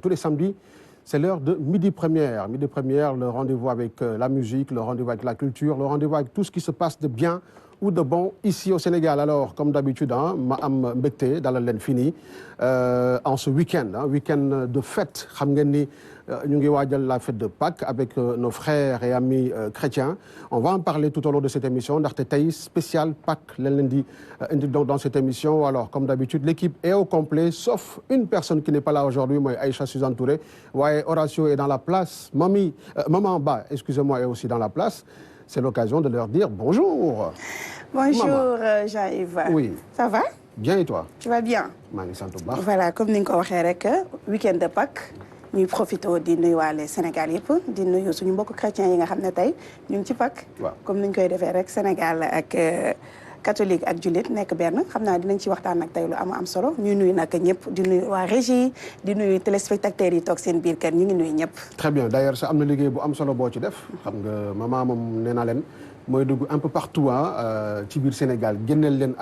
Tous les samedis, c'est l'heure de Midi Première. Midi Première, le rendez-vous avec la musique, le rendez-vous avec la culture, le rendez-vous avec tout ce qui se passe de bien ou de bon ici au Sénégal. Alors, comme d'habitude, ma am mbégte dalal leen fini en ce week-end, week-end de fête. Xam ngeen ni ñu ngi waajal la fête de Pâques avec nos frères et amis chrétiens. On va en parler tout au long de cette émission ndaxte tey spécial Pâques lañ leen di indi donc dans cette émission. Alors, comme d'habitude, l'équipe est au complet, sauf une personne qui n'est pas là aujourd'hui, mooy Aïcha Suzanne Touré. waaye Horacio est dans la place. Maman Ba, excusez-moi, est aussi dans la place. C'est l'occasion de leur dire bonjour. Bonjour Jean-Yves. Oui. Ça va? Bien et toi? Tu vas bien? maa ngi sant bu baax. Voilà, comme ni nga ko waxee rek week-end de Pâques ñuy profité di nuyuwaale Sénégal yëpp di nuyu suñu mbokku chrétiens yi nga xam ne tey ñu ngi ci Pâques. waaw comme ni ñu koy defee rek Sénégal ak catholique ak jullit nekk benn xam naa dinañ ci waxtaan nag tey lu am solo ñuy nuyu nag ñëpp di nuyu waa régie di nuyu téléspectateurs yi toog seen biir kër ñu ngi nuyu ñëpp. Très bien d'ailleurs sa am na liggéey bu am solo boo ci def xam nga maman moom nee naa leen mooy dugg un peu partout ci biir Sénégal génneel leen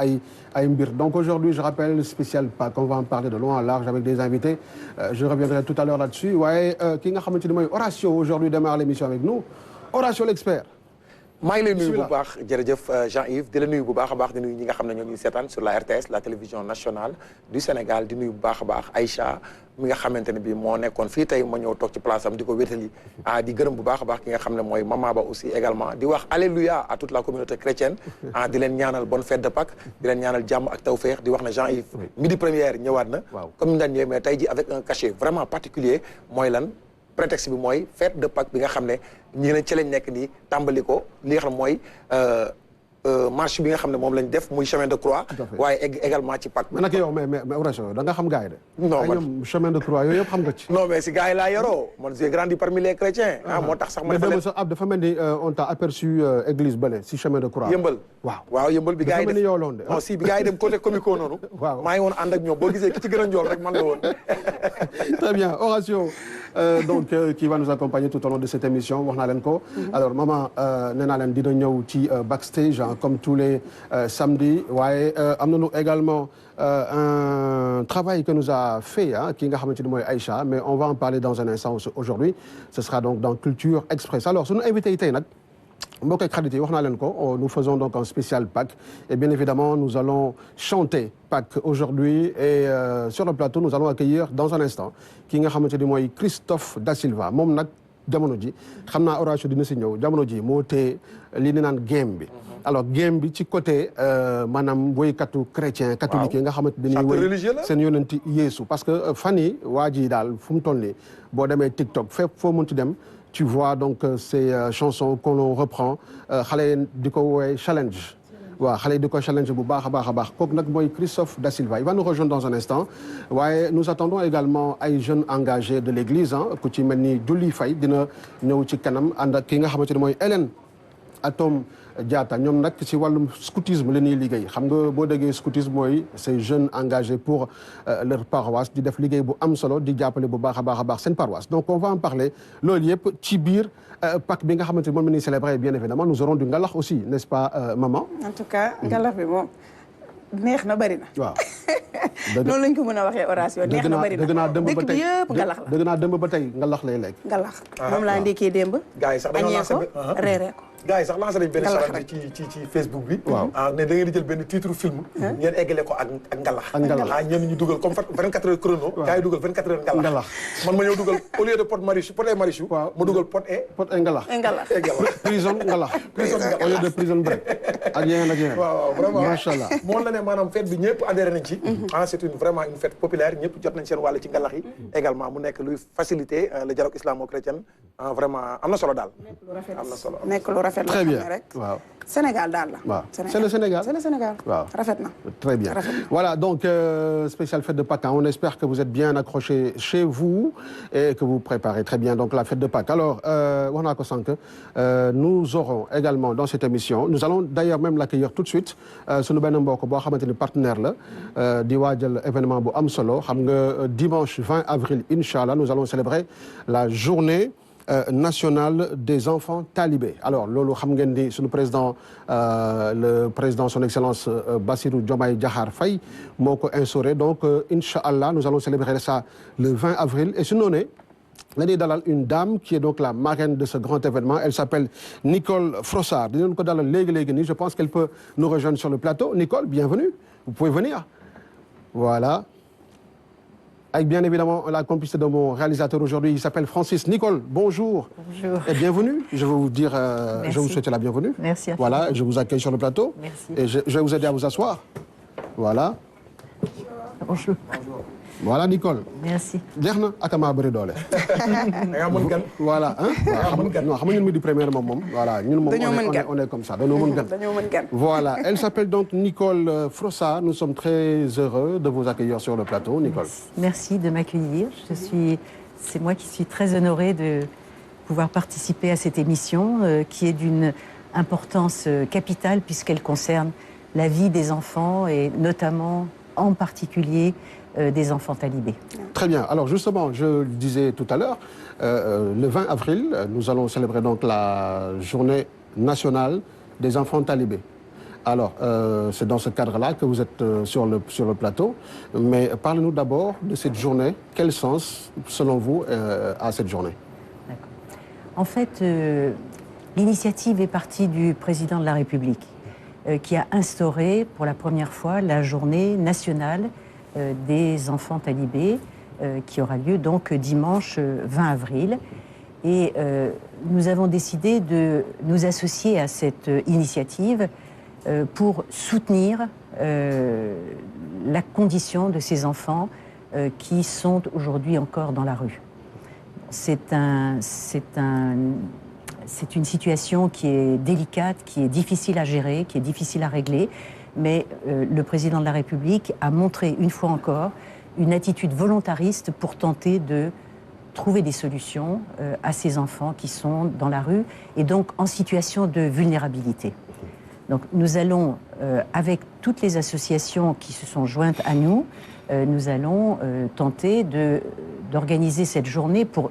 ay mbir. Donc aujourd'hui je rappelle spécial Pâques, on va en parler de long en large avec des invités. Je reviendrai tout à l'heure là-dessus waaye ki nga xamante ni mooy Horacio aujourd'hui démarre l'émission avec nous. Horacio l'expert. maa ngi lay nuyu bu baax jërëjëf Jean-Yves di la nuyu bu baax a baax di nuyu ñi nga xam ne ñoo ñuy seetaan sur la RTS la télévision nationale du Sénégal di nuyu bu baax a baax Aïcha mi nga xamante ne bii moo nekkoon fii tey ma ñëw toog ci place am di ko wétali di gërëm bu baax a baax ki nga xam ne mooy Mama Ba aussi également di wax alléluia à toute la communauté chrétienne di leen ñaanal bonne fête de Pâques di leen ñaanal jàmm ak tawfeex di wax ne Jean-Yves Midi Première ñëwaat na comme ñu daan ñëwee mais tey ji avec un cachet vraiment particulier mooy lan prétexte bi mooy fête de Pâques bi nga xam ne ñi ne ci lañ nekk nii tàmbali ko li nga xam ne mooy marche bi nga xam ne moom lañ def muy chemin de croix waaye également ci Pâques. mais nag yow mais Horacio da nga xam gars yi de. non man chemin de croix yooyu yëpp xam nga ci. non mais si gars yi laa yoroo man j'ai grandi parmi les chrétiens. moo tax sax ma defal leen dafa mel ni on t'a aperçu église bële si chemin de croix. yëmbal waaw yëmbal bi gars yi dafa mel ni yow la woon de. non si bi gars yi dem côté comico noonu. waaw maa ngi woon ànd ak ñoom boo gisee ki ci gën a njool rek man la woon. Très bien Horacio donc qui va nous accompagner tout au long de cette émission wax naa leen ko. alors maman nee naa leen dina ñëw ci backstage comme tous les samedis waaye am nañu également un travail que nous a fait ki nga xamante ni mooy Aïcha mais on va en parler dans un instant aujourd'hui ce sera donc dans Culture Express alors sunu invité yi tey nag mbokk ak xarit yi wax naa leen ko nous faisons donc un spécial Pâques et bien évidemment nous allons chanter Pâques aujourd'hui et sur le plateau nous allons accueillir dans un instant ki nga xamante ni mooy Christophe Da Silva moom nag jamono ji xam naa Horacio dina si ñëw jamono ji moo tee li ni naan game bi alors game bi ci côté maanaam woykatu chrétien catholique yi nga xamante dañuy woy seen yonenti Yeesu parce que fan yi waa ji daal fu mu toll nii boo demee TikTok fépp foo mënti dem tu vois donc ces chansons qu'on reprend xale di ko woowee challenge waaw xale yi di ko challenge bu baax a baax kooku nag mooy Christophe Da Silva il va nous rejoindre dans un instant waaye nous attendons également ay jeunes engagés de l'église ku ci mel ni Julli Faye dina ñëw ci kanam ànd ak ki nga xamante ne mooy Hélène Atom Diatta ñoom nag ci wàllum scoutisme la ñuy liggéey xam nga boo déggee scoutisme mooy ces jeunes engagés pour leur paroisse di def liggéey bu am solo di jàppale bu baax a baax seen paroisse donc on va en parler loolu yëpp ci biir Pâques bi nga xamante ni moom la ñuy célébrer bien évidemment nous aurons du ngalax aussi n'est-ce pas maman. en tout cas ngalax bi moom neex na bëri na. waaw. noonu lañ ko mën a waxee Horacio neex na bëri na dëkk bi yëpp ngalax la. dëgg naa démb ba tey ngalax lay lekk. ngalax moom laa ndékkee démb. gars yi sax dañoo lancé reeree ko. gars yi sax lancé nañ benn challenge ci Facebook bi. waaw ne da ngeen di jël benn titre film. ngeen eggale ko ak ngalax. ak ngalax ñenn ñu dugal comme 24 heures chrono. waaw gars yi dugal 24 heures ngalax. man ma ñëw dugal au lieu de pot et Marichou. waaw ma dugal pot et ngalax. prison ngalax. au lieu de prison break. ak yeneen. waaw vraiment macha allah. moom la ne maanaam fête bi ñëpp adhéré nañ ci. c'est vraiment une fête populaire ñëpp jot nañ seen wàll ci ngalax yi. également mu nekk luy faciliter le dialogue islamo-chrétien vraiment am na solo daal. am na solo nekk lu rafet la. très bien waaw. Sénégal daal la. waaw c'est le Sénégal. c'est le Sénégal. waaw rafet na. très bien voilà donc spéciale fête de Pâques on espère que vous êtes bien accrochés chez vous et que vous préparez très bien donc la fête de Pâques alors wax naa ko sànq nous aurons également dans cette émission nous allons d'ailleurs même l'accueillir tout de suite sunu benn mbokk boo xamante ni partenaire la di waajal événement bu am solo xam nga dimanche 20 avril incha allah nous allons célébrer la journée nationale des enfants talibés. Alors, Lolo Khamgendi, le président son excellence Bassirou Diomaye Diakhar Faye, moko instauré. Donc, Inch'Allah, nous allons célébrer ça le 20 avril. Et sinon, l'année dalal une dame qui est donc la marraine de ce grand événement. Elle s'appelle Nicole Frossard. Je pense qu'elle peut nous rejoindre sur le plateau. Nicole, bienvenue. Vous pouvez venir. Voilà. Avec bien évidemment la complicité de mon réalisateur aujourd'hui, il s'appelle Francis. Nicole, bonjour. Bonjour. Et bienvenue. Je vais vous dire, je vous souhaite la bienvenue. Merci. Voilà, je vous accueille sur le plateau. Merci. Et je vais vous aider à vous asseoir. Voilà. Bonjour. Voilà, Nicole. Merci. Voilà. Hein? Voilà. On est comme ça. Voilà. Elle s'appelle donc Nicole Frossard. Nous sommes très heureux de vous accueillir sur le plateau, Nicole. Merci de m'accueillir. C'est moi qui suis très honorée de pouvoir participer à cette émission qui est d'une importance capitale puisqu'elle concerne la vie des enfants et notamment, en particulier, des enfants talibés. Très bien. Alors justement, je le disais tout à l'heure, le 20 avril, nous allons célébrer donc la journée nationale des enfants talibés. Alors, c'est dans ce cadre-là que vous êtes sur le plateau. Mais parlez-nous d'abord de cette journée. Quel sens, selon vous, a cette journée? D'accord. En fait, l'initiative est partie du président de la République qui a instauré pour la première fois la journée nationale des enfants talibés qui aura lieu donc dimanche 20 avril. Et nous avons décidé de nous associer à cette initiative pour soutenir la condition de ces enfants qui sont aujourd'hui encore dans la rue. C'est une situation qui est délicate, qui est difficile à gérer, qui est difficile à régler, mais le président de la République a montré une fois encore une attitude volontariste pour tenter de trouver des solutions à ces enfants qui sont dans la rue et donc en situation de vulnérabilité. Donc nous allons, avec toutes les associations qui se sont jointes à nous, nous allons tenter d'organiser cette journée pour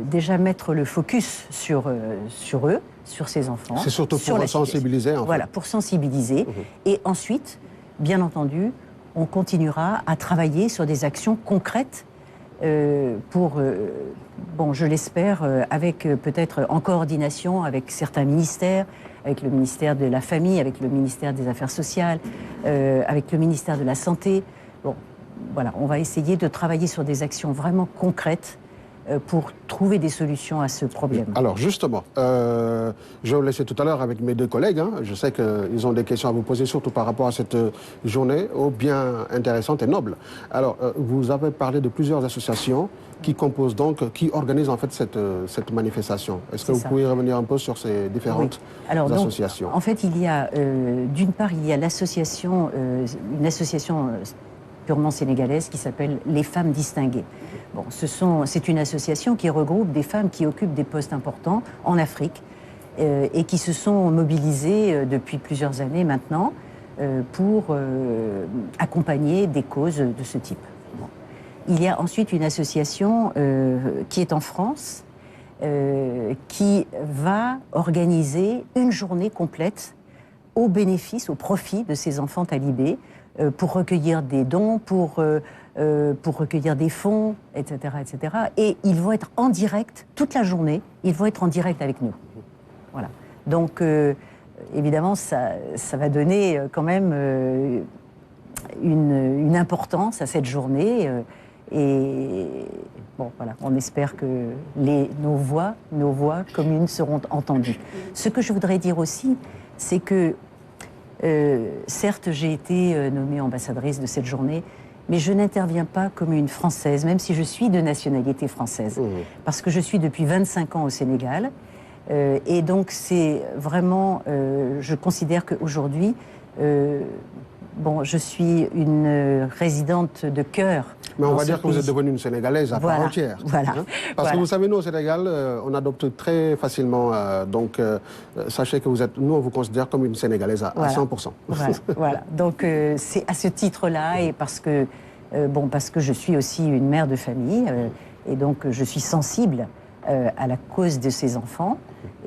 déjà mettre le focus sur eux, sur ces enfants. C'est surtout pour sensibiliser. Voilà, pour sensibiliser. Et ensuite, bien entendu, on continuera à travailler sur des actions concrètes pour, je l'espère, avec peut-être en coordination avec certains ministères, avec le ministère de la Famille, avec le ministère des Affaires sociales, avec le ministère de la Santé. Bon, voilà, on va essayer de travailler sur des actions vraiment concrètes pour trouver des solutions à ce problème. Alors justement, je vais vous laisser tout à l'heure avec mes deux collègues. Hein. Je sais qu'ils ont des questions à vous poser, surtout par rapport à cette journée, bien intéressante et noble. Alors, vous avez parlé de plusieurs associations qui composent donc, qui organisent en fait cette manifestation. Est-ce que vous pouvez revenir un peu sur ces différentes associations? Donc, en fait, il y a, d'une part, il y a l'association, une association purement sénégalaise qui s'appelle Les Femmes Distinguées. Bon, c'est une association qui regroupe des femmes qui occupent des postes importants en Afrique et qui se sont mobilisées depuis plusieurs années maintenant pour accompagner des causes de ce type. Bon. Il y a ensuite une association qui est en France qui va organiser une journée complète au bénéfice, au profit de ces enfants talibés pour recueillir des dons, pour recueillir des fonds, etc., etc. Et ils vont être en direct toute la journée. Ils vont être en direct avec nous. Voilà. Donc, évidemment, ça va donner quand même une importance à cette journée. Et bon, voilà, on espère que nos voix communes seront entendues. Ce que je voudrais dire aussi, c'est que certes, j'ai été nommée ambassadrice de cette journée, mais je n'interviens pas comme une Française, même si je suis de nationalité française, parce que je suis depuis 25 ans au Sénégal. Et donc, c'est vraiment, je considère qu'aujourd'hui, je suis une résidente de cœur. Mais on va dire que vous êtes devenue une Sénégalaise à part entière. Voilà. Hein? Parce que vous savez, nous au Sénégal, on adopte très facilement. Donc, sachez que nous, on vous considère comme une Sénégalaise à 100%. Voilà. Donc, c'est à ce titre-là et parce que je suis aussi une mère de famille et donc je suis sensible à la cause de ces enfants.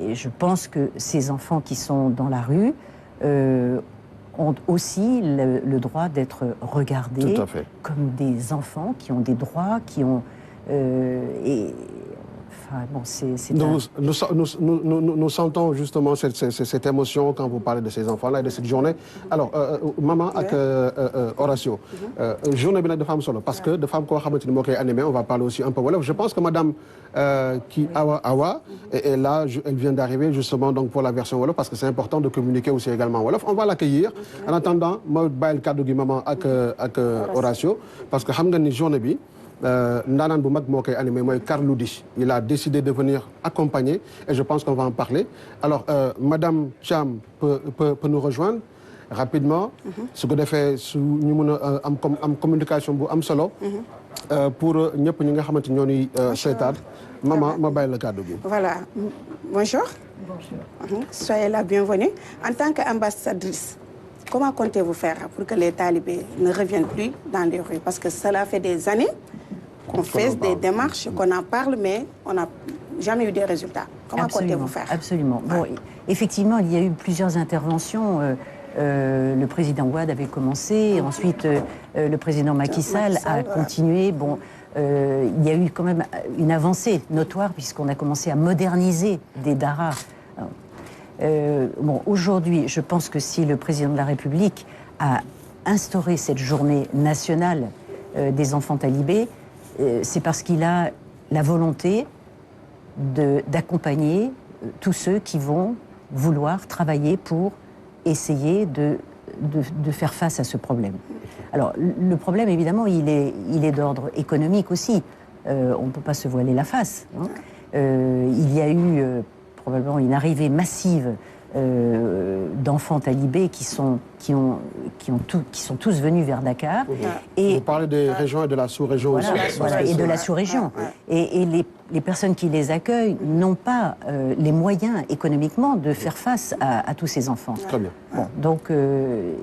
Et je pense que ces enfants qui sont dans la rue ont aussi le droit d'être regardés comme des enfants qui ont des droits, qui ont... Bon, nous sentons justement cette émotion quand vous parlez de ces enfants-là et de cette journée. Alors, maman ak Horacio, journée bi nag dafa am solo parce que dafa am koo xamante ni moo koy animé, on va parler aussi un peu wolof. Je pense que madame Awa est là, elle vient d'arriver justement donc pour la version wolof parce que c'est important de communiquer aussi également wolof. On va l'accueillir. En attendant, ma bàyyil kàddu gi maman ak Horacio parce que xam nga ni journée bi ndaanaan bu mag moo koy animé mooy Carlou D. Il a décidé de venir accompagner et je pense qu'on va en parler. Alors, Madame Thiam peut nous rejoindre rapidement. su ko defee su ñu mën a am communication bu am solo. pour ñëpp ñi nga xamante ñoo ñuy seetaan. Maman ma bàyyi la kàddu gi. Voilà. Bonjour. Bonjour. Soyez la bienvenue. En tant qu'ambassadrice, comment comptez-vous faire pour que les talibés ne reviennent plus dans les rues? Parce que cela fait des années qu'on fait des démarches, qu'on en parle, mais on n'a jamais eu de résultats. Comment comptez-vous faire? Absolument. Bon, effectivement, il y a eu plusieurs interventions. Le président Wade avait commencé, ensuite le président Macky Sall a continué. Bon, il y a eu quand même une avancée notoire puisqu'on a commencé à moderniser des daras. Bon, aujourd'hui, je pense que si le président de la République a instauré cette journée nationale des enfants talibés, c'est parce qu'il a la volonté d'accompagner tous ceux qui vont vouloir travailler pour essayer de faire face à ce problème. Alors, le problème, évidemment, il est d'ordre économique aussi. On ne peut pas se voiler la face. Hein. Il y a eu probablement une arrivée massive d'enfants talibés qui sont tous venus vers Dakar. Et vous parlez des régions et de la sous-région aussi. Voilà, et de la sous-région. Et les personnes qui les accueillent n'ont pas les moyens économiquement de faire face à tous ces enfants. Très bien. Bon, donc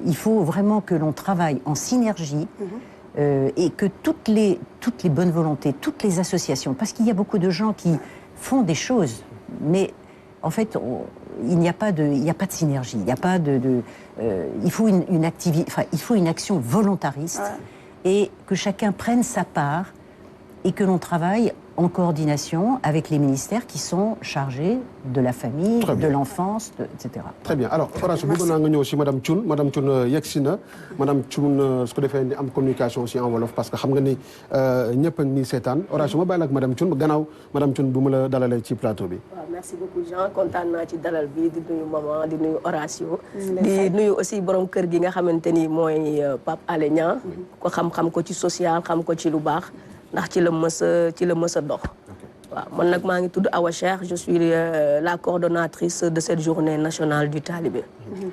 il faut vraiment que l'on travaille en synergie et que toutes les bonnes volontés, toutes les associations, parce qu'il y a beaucoup de gens qui font des choses, mais en fait, il n'y a pas de synergie. Il n'y a pas il faut il faut une action volontariste et que chacun prenne sa part et que l'on travaille en coordination avec les ministères qui sont chargés de la famille, de l'enfance, etc. Très bien. Alors, Horace, bëgg naa nga ñëw si Madame Thioune. Madame Thioune yegsi na. Madame Thioune su ko defee ni am communication aussi en wolof parce que xam nga ni ñëpp a ngi seetaan. Horace ma bàyyi la ak Madame Thioune gannaaw Madame Thioune bu mu la dalalee ci plateau bi. waaw merci beaucoup Jean kontaan naa ci dalal bi di nuyu maman di nuyu Horacio. di nuyu aussi borom kër gi nga xamante ni mooy Pape Alé Niang. ko xam ko ci social xam ko ci lu baax. ndax ci la mës a dox waaw man nag maa ngi tudd Awa Cheikh je suis la coordonnatrice de cette journée nationale du talibé.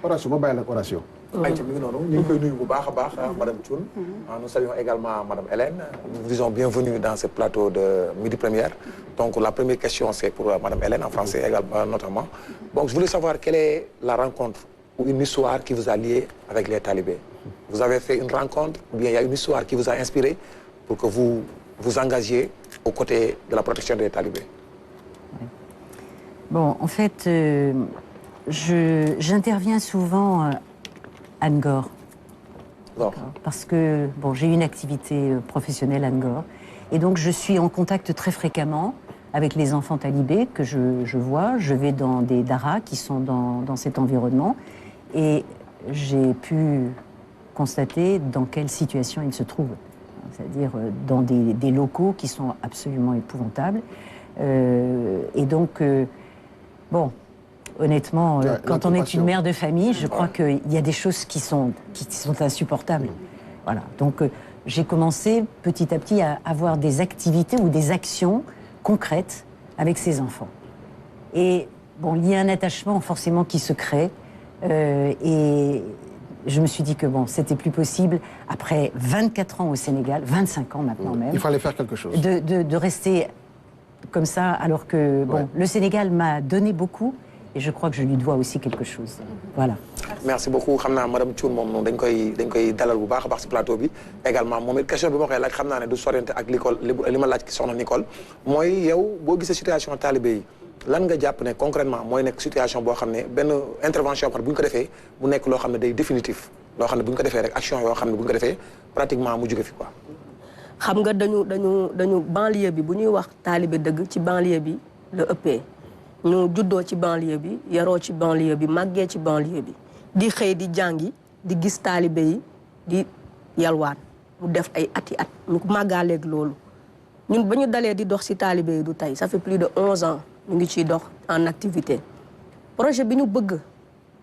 Horacio ma bàyyi la ak Horacio. ayca mi ngi noonu ñu ngi koy nuyu bu baax a baax madame Thioune. Nous saluons également madame Hélène. Nous vous disons bienvenue dans ce plateau de Midi Première. Donc la première question c'est pour madame Hélène en français également notamment. Donc je voulais savoir quelle est la rencontre ou une histoire qui vous a lié avec les talibés. Vous avez fait une rencontre ou bien il y a une histoire qui vous a inspiré pour que vous engagiez aux côtés de la protection des talibés? Bon, en fait, j'interviens souvent à Ngor. Parce que bon, j'ai une activité professionnelle à Ngor. Et donc, je suis en contact très fréquemment avec les enfants talibés que je vois. Je vais dans des daras qui sont dans cet environnement. Et j'ai pu constater dans quelle situation ils se trouvent. C'est-à-dire dans des locaux qui sont absolument épouvantables. Et donc, bon, honnêtement, quand on est une mère de famille, je crois qu'il y a des choses qui sont insupportables. Voilà. Donc, j'ai commencé petit à petit à avoir des activités ou des actions concrètes avec ces enfants. Et bon, il y a un attachement forcément qui se crée. Et je me suis dit que bon, c'était plus possible, après 24 ans au Sénégal, 25 ans maintenant même. Il fallait faire quelque chose. De rester comme ça, alors que bon, le Sénégal m'a donné beaucoup, et je crois que je lui dois aussi quelque chose. Voilà. merci beaucoup xam naa madame Thioune moom noonu dañ koy dalal bu baax a baax si plateau bi également moom it question bi ma koy laaj xam naa ne du soriante ak li ma laaj ki soxna Nicole mooy yow boo gisee situation talibé yi lan nga jàpp ne concrètement mooy nekk situation boo xam ne benn intervention par bu ñu ko defee mu nekk loo xam ne day définitif loo xam ne bu ñu ko defee rek action yoo xam ne bu ñu ko defee pratiquement mu jóge fi quoi. xam nga dañu banlieue bi bu ñuy wax talibé dëgg ci banlieue bi la ëppee ñu juddoo ci banlieue bi yaroo ci banlieue bi màggee ci banlieue bi di xëy di jàngi di gis talibé yi di yalwaan mu def ay ati at ñu màggaaleeg loolu ñun ba ñu dalee di dox ci talibé yi du tey ça fait plus de 11 ans ñu ngi ciy dox en activité projet bi ñu bëgg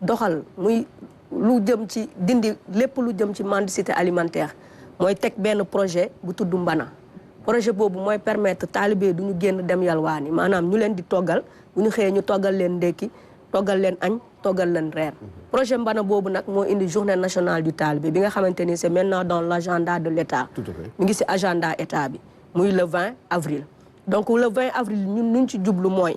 doxal muy lu jëm ci dindi lépp lu jëm ci mendicité alimentaire mooy teg benn projet bu tudd Mbana projet boobu mooy permettre talibé du ñu génn dem yalwaani maanaam ñu leen di toggal bu ñu xëyee ñu toggal leen ndékki toggal leen añ toggal leen reer projet Mbana boobu nag moo indi journée nationale du talibé bi nga xamante ni c'est maintenant dans l'agenda de l'État mi ngi ci agenda État bi muy le 20 avril donc le 20 avril ñun luñ ci jublu mooy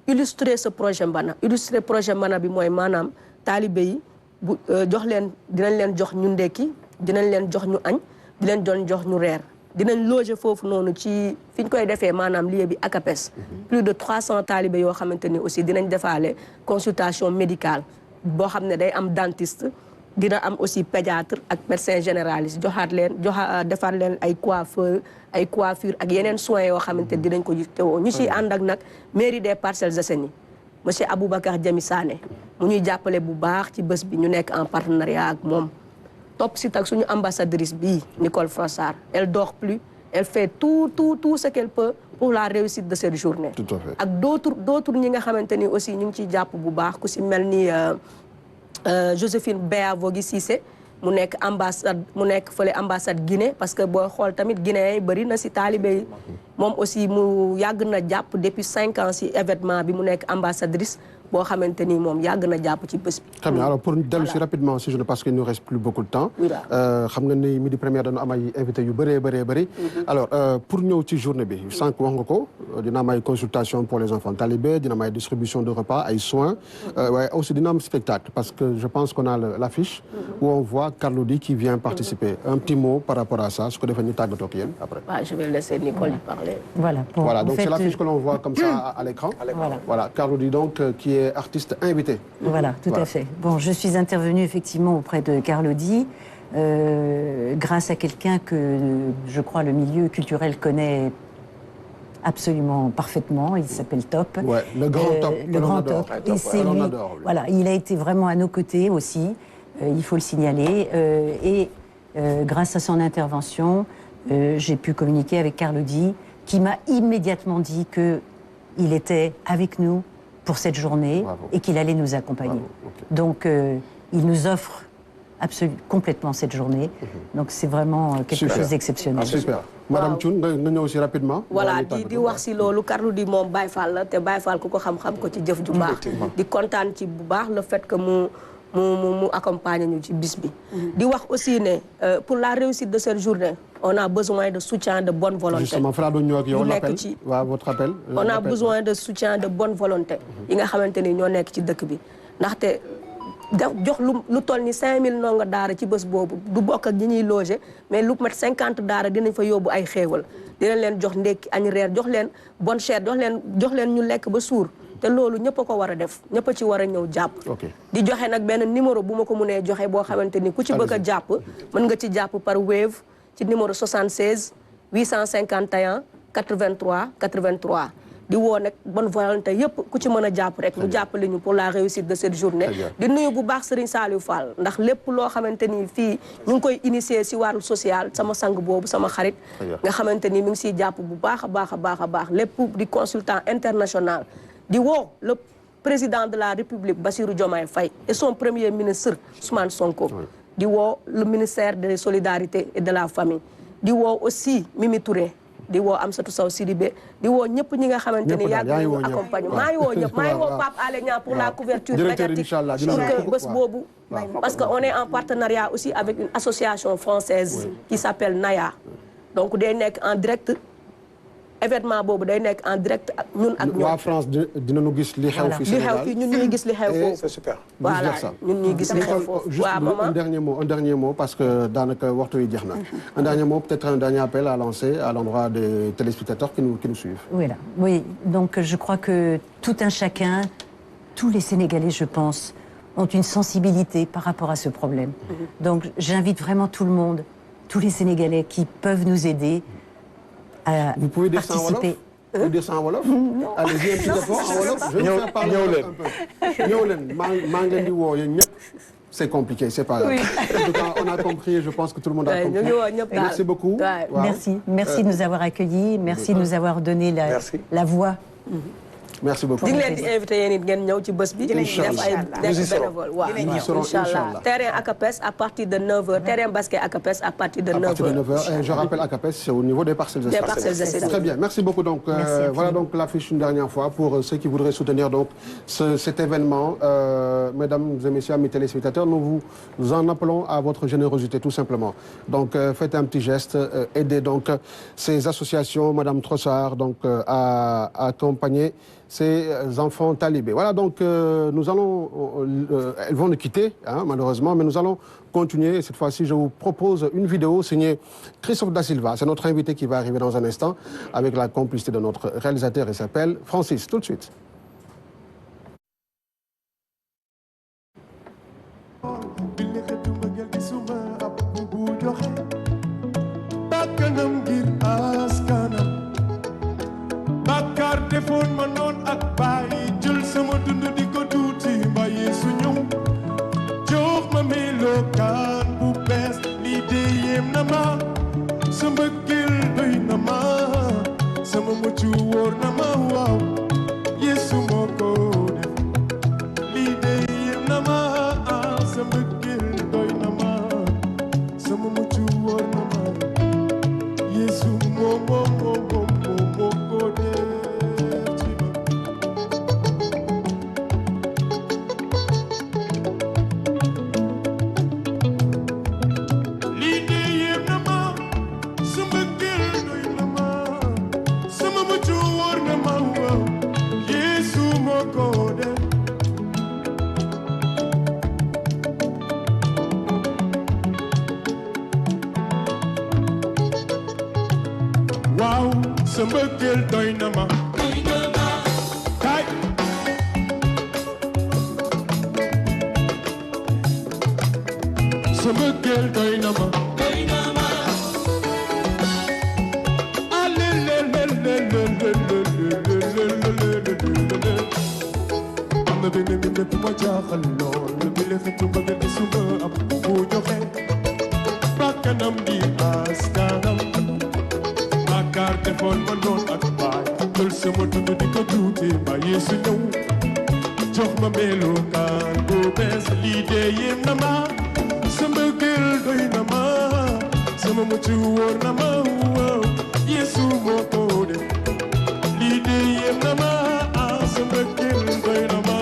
illustrer ce projet Mbana illustrer projet Mbana bi mooy maanaam talibé yi bu jox leen dinañ leen jox ñu ndékki dinañ leen jox ñu añ di leen doon jox ñu reer dinañ loger foofu noonu ci fi ñu koy defee maanaam lieu bi ACAPES plus de 300 talibé yoo xamante ni aussi dinañ defaale consultation médicale boo xam ne day am dentiste dina am aussi pédiatre ak médecin généraliste defaat leen ay coiffure ak yeneen soins yoo xamante dinañ ko teewoo ñu ciy ànd ak nag mairie des Parcelles Assainies monsieur Aboubacar Diami Sané mu ñuy jàppale bu baax ci bés bi ñu nekk en partenariat ak moom topp si tak suñu ambassadrice bii Nicole Frossard elle dort plus elle fait tout ce qu'elle peut pour la réussite de cette journée tout à fait ak d'autres ñi nga xamante ni aussi ñu ngi ciy jàpp bu baax ku si mel ni Joséphine Béa Vogui Cissé mu nekk fële ambassade Guinée parce que boo xool tamit Guinée yi bëri na si talibé yi moom aussi mu yàgg na jàpp depuis 5 ans si événement bi mu nekk ambassadrice boo xamante ni moom yàgg na jàpp ci bés bi. très bien alors pour dellu si rapidement si journée parce qu'il ne nous reste plus beaucoup de temps. xam nga ni midi première dañu am ay invité yu bëri. alors pour ñëw ci journée bi sànq wax nga ko dina am ay consultation pour les enfants talibés dina am ay distribution de repas ay soins waaye aussi dina am spectacle parce que je pense qu'on a l'affiche où on voit Carlou D qui vient participer un petit mot par rapport à ça su ko defee ñu tàggatoo ak yéen après. je vais laisser Nicole parler. voilà donc c'est l'affiche que l'on voit comme ça à l'écran. Voilà Carlou D donc qui est artiste invité. Voilà, tout à fait. Bon, je suis intervenue effectivement auprès de Carlou D grâce à quelqu'un que je crois le milieu culturel connaît absolument parfaitement. Il s'appelle Top. Ouais, le grand Top. Le grand Top. Et c'est lui. Voilà, il a été vraiment à nos côtés aussi. Il faut le signaler. Grâce à son intervention, j'ai pu communiquer avec Carlou D, qui m'a immédiatement dit qu'il était avec nous pour cette journée et qu'il allait nous accompagner. Okay. Donc, il nous offre complètement cette journée. Donc, c'est vraiment quelque chose d'exceptionnel. Super. Madame Thioune, nga ñëw aussi rapidement. Voilà, di wax si loolu Carlou D moom Baye Fall la te Baye Fall ku ko xam-xam ko ci jëf ju baax. Di kontaan ci bu baax le fait que mu accompagner ñu ci bis bi. Di wax aussi ne pour la réussite de cette journée, on a besoin de soutien de bonne volonté. Justement, Fra doon ñëw ak yow l'appel. Votre appel. On a besoin de soutien de bonne volonté. yi nga xamante ni ñoo nekk ci dëkk bi ndaxte jox lu toll ni 5000 ndongo daara ci bés boobu du bokk ak ñi ñuy loger mais lu mat 50 daara dinañ fa yóbbu ay xéewal dinañ leen jox ndékki añ reer jox leen bonne chère jox leen ñu lekk ba suur te loolu ñëpp a ko war a def ñëpp a ci war a ñëw jàpp. di joxe nag benn numéro bu ma ko mënee joxe boo xamante ni ku ci bëgg a jàpp mën nga ci jàpp par Wave ci numéro 76 851 83 83. di woo nag bonne volonté yëpp ku ci mën a jàpp rek mu jàppale ñu pour la réussite de cette journée. di nuyu bu baax Serigne Saliou Fall ndax lépp loo xamante ni fii ñu ngi koy initier si wàllu social sama sang boobu sama xarit. nga xamante ni mi ngi siy jàpp bu baax a baax lépp di consultant international. di woo le président de la République Bassirou Diomaye Faye et son premier ministre Ousmane Sonko. di woo le ministère des solidarités et de la famille. di woo aussi Mimi Touré. di woo Amsatou Sow Sidibé di woo ñëpp ñi nga xamante ni yàgg nañu accompagner maa ngi woo ñëpp maa ngi woo Pape Alé Niang pour la couverture médiatique pour que bés boobu parce que on est en partenariat aussi avec une association française qui s'appelle Naya donc day nekk en direct événement boobu day nekk en direct ñun ak ñoom. waa France dinañu gis li xew fii Sénégal. li xew fii ñun ñuy gis li xew foofu. c'est super. voilà ñun ñuy gis li xew foofu. waaw maman un dernier mot parce que daanaka waxtu yi jeex na. Un dernier mot, peut-être un dernier appel à lancer à l'endroit des téléspectateurs qui nous suivent. Voilà. Oui, donc je crois que tout un chacun, tous les Sénégalais, je pense, ont une sensibilité par rapport à ce problème. Donc j'invite vraiment tout le monde, tous les Sénégalais qui peuvent nous aider à Vous pouvez dire ça en Wolof? Vous dire ça en Wolof? Allez-y, un petit effort en Wolof. Je vais vous faire parler un peu. Ñëw leen, maa ngi leen di woo yéen ñëpp. C'est compliqué, c'est pas grave. Oui. En tout cas, on a compris, je pense que tout le monde a compris. Merci beaucoup. Wow. Merci de nous avoir accueillis, merci de nous avoir donné la voix. Merci beaucoup. di leen di invité yéen it ngeen ñëw ci bés bi. def bénévole waaw inchallah. terrain ACAPES à partir de 9h. terrain basket ACAPES à partir de 9h. À partir de 9h. Et je rappelle ACAPES, c'est au niveau des Parcelles Assainies. Très bien, merci beaucoup. Donc voilà donc l'affiche une dernière fois pour ceux qui voudraient soutenir donc cet événement. Mesdames et messieurs, mes téléspectateurs, nous vous en appelons à votre générosité tout simplement. Donc faites un petit geste, aidez donc ces associations, Madame Trossard, donc à accompagner ces enfants talibés. Voilà, donc nous allons, elles vont nous quitter, hein, malheureusement, mais nous allons continuer. Cette fois-ci, je vous propose une vidéo signée Christophe Da Silva. C'est notre invité qui va arriver dans un instant avec la complicité de notre réalisateur. Il s'appelle Francis. Tout de suite. defoon ma noon ak bàyyi jël sama dund di ko tuuti mbaye su ñëw jox ma melokaan bu bees lii de yéem na ma sa mbëggeel doy na ma sama mucc wóor na ma waaw Yeesu moo ko def lii de yéem na ma sa mbëggeel doy na ma sama mucc wóor na ma Yeesu moo ko def sa mbëggeel doy na ma kay sa mbëggeel doy na ma am na benn mbir bu ma jaaxal lool bi la xetu mbëggeel bi suma am bu joxe bakkanam di askanam Bakar defoon ma noon ak baay jël sama dund di ko tuuti ba Yeesu ñëw jox ma melokaan bu bees lii de yéem na ma sa mbëggeel doy na ma sama mucc wóor na ma waaw Yeesu moo ko def lii de yéem na ma sa mbëggeel doy na ma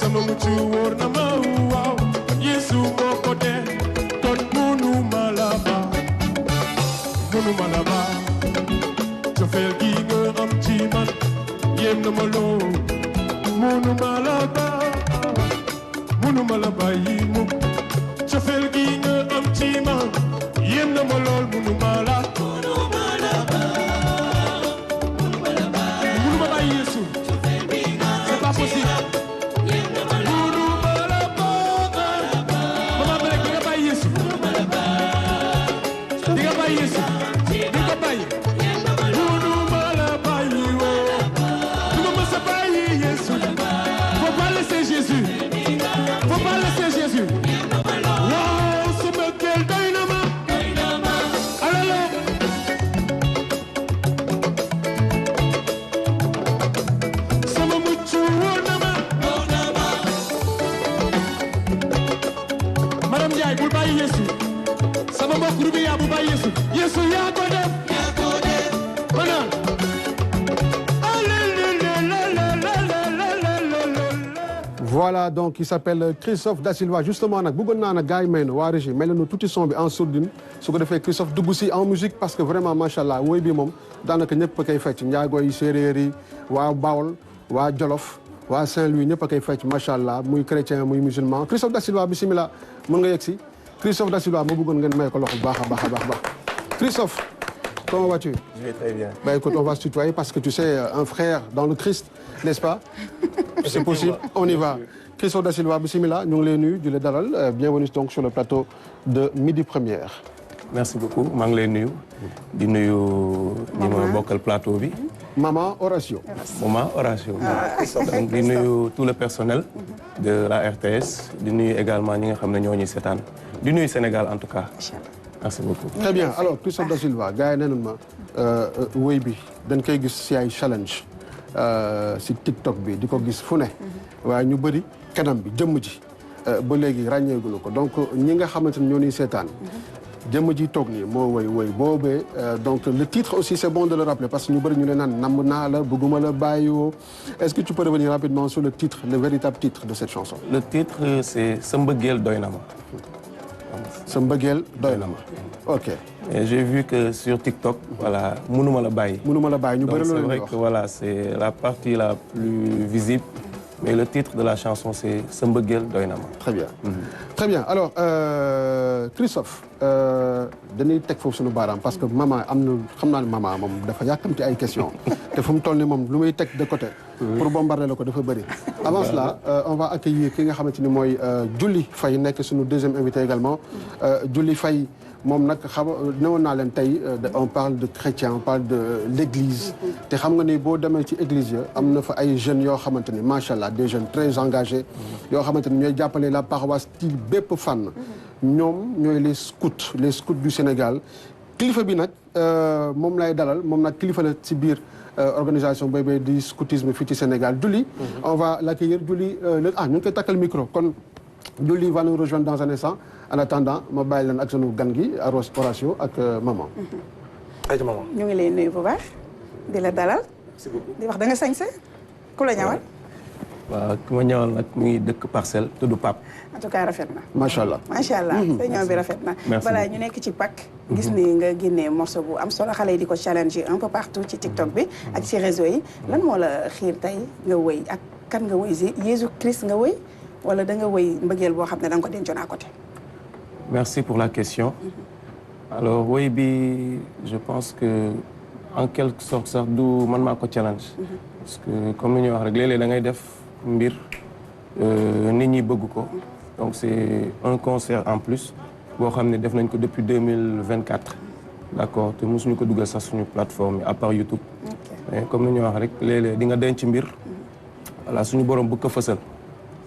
sama mucc wóor na ma waaw Yeesu moo ko def kon munu ma la ba cofeel gi nga am ci man yéem na ma lool munu ma la bàyyi mu cofeel gi nga am ci man yéem na ma lool munu ma bàyyi Yeesu c'est pas possible munu ma la bàyyi di nga bàyyi Yeesu di nga bàyyi Yeesu di nga bàyyi Faut pas laisser Jésus. Wow, ce mbëggeel doy na ma. Alalo. Sama mucc wóor na ma. Madame Ndiaye bul bàyyi Yeesu. Sama mbokk Rubi yaa bul bàyyi Yeesu. Yeesu yaa ko def. Maanaam. voilà donc il s'appelle Christophe Da Silva justement nag bëggoon naa nag gars yi may na waa régie may nañu tuuti son bi en sourdine su ko defee Christophe dugg si en musique parce que vraiment macha allah woy bi moom daanaka ñëpp a koy fecc njaago yi séeréer yi waa Bawol waa Jolof waa Saint-Louis ñëpp a koy fecc macha allah muy chrétien muy musulman Christophe Da Silva bisimilah mën nga yegg si Christophe Da Silva ma bëggoon ngeen may ko loxo bu baax a baax a baax Christophe comment vas-tu? Je vais très bien. Bah écoute, on va se tutoyer parce que tu sais, un frère dans le Christ, n'est-ce pas? C'est possible, on y va. Christophe Da Silva, bismillah, ñu ngi lay nuyu di la dalal, bienvenue donc sur le plateau de Midi Première. Merci beaucoup, maa ngi lay nuyu. Di nuyu ñi ma bokkal plateau bi. Maman Horatio. Maman Horatio. Donc di nuyu tout le personnel de la RTS, di nuyu également ñi nga xam ne ñoo ñuy seetaan. Di nuyu Sénégal en tout cas. Merci beaucoup. Très bien alors Christophe Da Silva gars yi nee nañ ma woy bi dañ koy gis si ay challenge si TikTok bi di ko gis fu ne waaye ñu bëri kanam bi jëmm ji ba léegi ràññeegulu ko donc ñi nga xamante ne ñoo ñuy seetaan jëmm ji toog nii moo woy boobee donc le titre aussi c'est bon de le rappeler parce que ñu bëri ñu leen naan namm naa la bëgguma la bàyyiwoo est-ce que tu peux revenir rapidement sur le titre le véritable titre de cette chanson? Le titre c'est Sa mbëggeel doy na ma. Sa mbëggeel doy na ma. Ok. Et j'ai vu que sur TikTok, voilà, mënuma la bàyyi. Mënuma la bàyyi ñu bëri loolu c'est vrai que voilà, c'est la partie la plus visible, mais le titre de la chanson c'est Sa mbëggeel doy na ma. Très bien. Très bien. Alors Christophe dañuy teg foofu suñu baaraam parce que maman am na xam naa ne maman moom dafa yàkkamti ay questions te fu mu toll nii moom lu muy teg de côté. pour bombarder la ko dafa bëri. Avant cela on va accueillir ki nga xamante ni mooy Julli Faye nekk suñu deuxième invité également Julli Faye moom nag xam newoon naa leen tey on parle de chrétien on parle de l'église te xam nga ni boo demee ci église ya am na fa ay jeunes yoo xamante ni macha allah des jeunes très engagés yoo xamante ni ñooy jàppale la paroisse ci bépp fànn ñoom ñooy les scouts du Sénégal kilifa bi nag moom lay dalal moom nag kilifa la ci biir organisation boobu di scoutisme fii ci Sénégal Julli on va l'accueillir Julli ñu ngi koy takkal micro kon Julli va nous rejoindre dans un instant en attendant ma bàyyi leen ak sunu gan gi Horatio ak maman. ayca maman. ñu ngi lay nuyu bu baax di la dalal. merci beaucoup. di wax da nga sañse ku la ñawal. waaw ki ma ñëwal nag mu ngi dëkk Parcelles tudd Pape. en tout cas rafet na. macha allah macha allah sa ñëw bi rafet na. voilà ñu nekk ci Pâques. gis ni nga génnee morceau bu am solo xale yi di ko challenger un peu partout ci TikTok bi. ak ci réseau yi. lan moo la xiir tey nga woy ak kan nga woy Jésus Christ nga woy wala da nga woy mbëggeel boo xam ne da nga ko dencoon à côté. Merci pour la question. Alors woy bi je pense que en quelque sorte sax du man maa ko challenge. parce que comme ni ñuy wax rek léeg-léeg da ngay def mbir nit ñi bëgg ko. donc c'est un concert en plus boo xam ne def nañ ko depuis 2024. d'accord te mosuñu ko dugal sax suñu plateforme à part YouTube. mais comme ni ñuy wax rek léeg-léeg di nga denc mbir. voilà suñu borom bëgg ko fësal.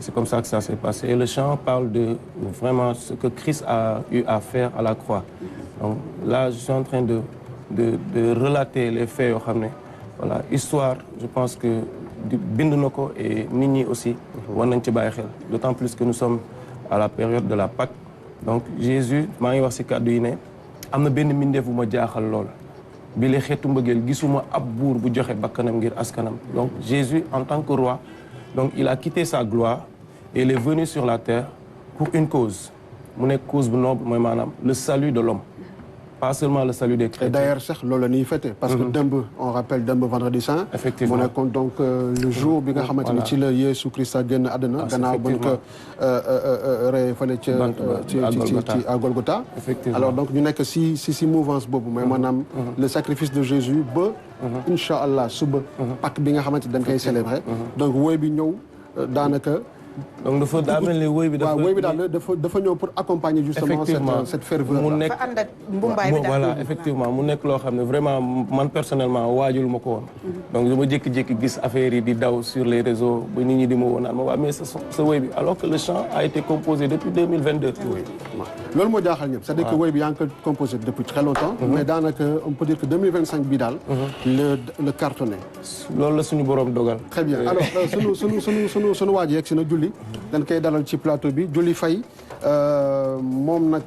C'est comme ça que ça s'est passé. Et le chant parle de vraiment ce que Christ a eu à faire à la croix. Donc là, je suis en train de relater les faits yoo xam ne voilà histoire je pense que bind na ko et nit ñi aussi war nañ ci bàyyi xel. D'autant plus que nous sommes à la période de la Pâque. Donc Jésus maa ngi wax ci kàddu yi ne am na benn mbindeef bu ma jaaxal lool bi la xeetu mbëggeel gisuma ab buur bu joxe bakkanam ngir askanam. Donc Jésus en tant que roi. Donc il a quitté sa gloire et il est venu sur la terre pour une cause mu nekk cause bu noble mooy maanaam le salut de l'homme pas seulement le salut des chrétiens. Et d'ailleurs sax loolu la ñuy fêter parce que démb on rappelle démb vendredi saint. effectivement mu nekkoon donc le jour bi nga xamante ni ci la Yeesu Christ a génn àddina. gannaaw ba ñu ko rey fële ci à Golgotha. effectivement alors donc ñu nekk si mouvance boobu mooy maanaam le sacrifice de Jésus ba. incha allah suba. Pâques bi nga xamante ni dañ koy célébrer. donc woy bi ñëw daanaka. donc dafa daa mel ni woy bi dafa waaw woy bi daal dafa ñëw pour accompagner justement cette ferveur mu nekk dafa ànd ak mbumbaay bi voilà effectivement mu nekk loo xam ne vraiment man personnellement waajul ma ko woon. donc dama jékki-jékki gis affaire yi di daw sur les réseaux ba nit ñi di ma woon naan ma waa mais sa woy bi alors que le chant a été composé depuis 2022. oui loolu moo jaaxal ñëpp c'est-à-dire que woy bi yaa ngi ko composé depuis très longtemps. mais daanaka on peut dire que 2025 bii daal. le cartonné. loolu la suñu borom dogal. très bien alors sunu waa ji yegg si na Julli dañ koy dalal ci plateau bi Julli Faye moom nag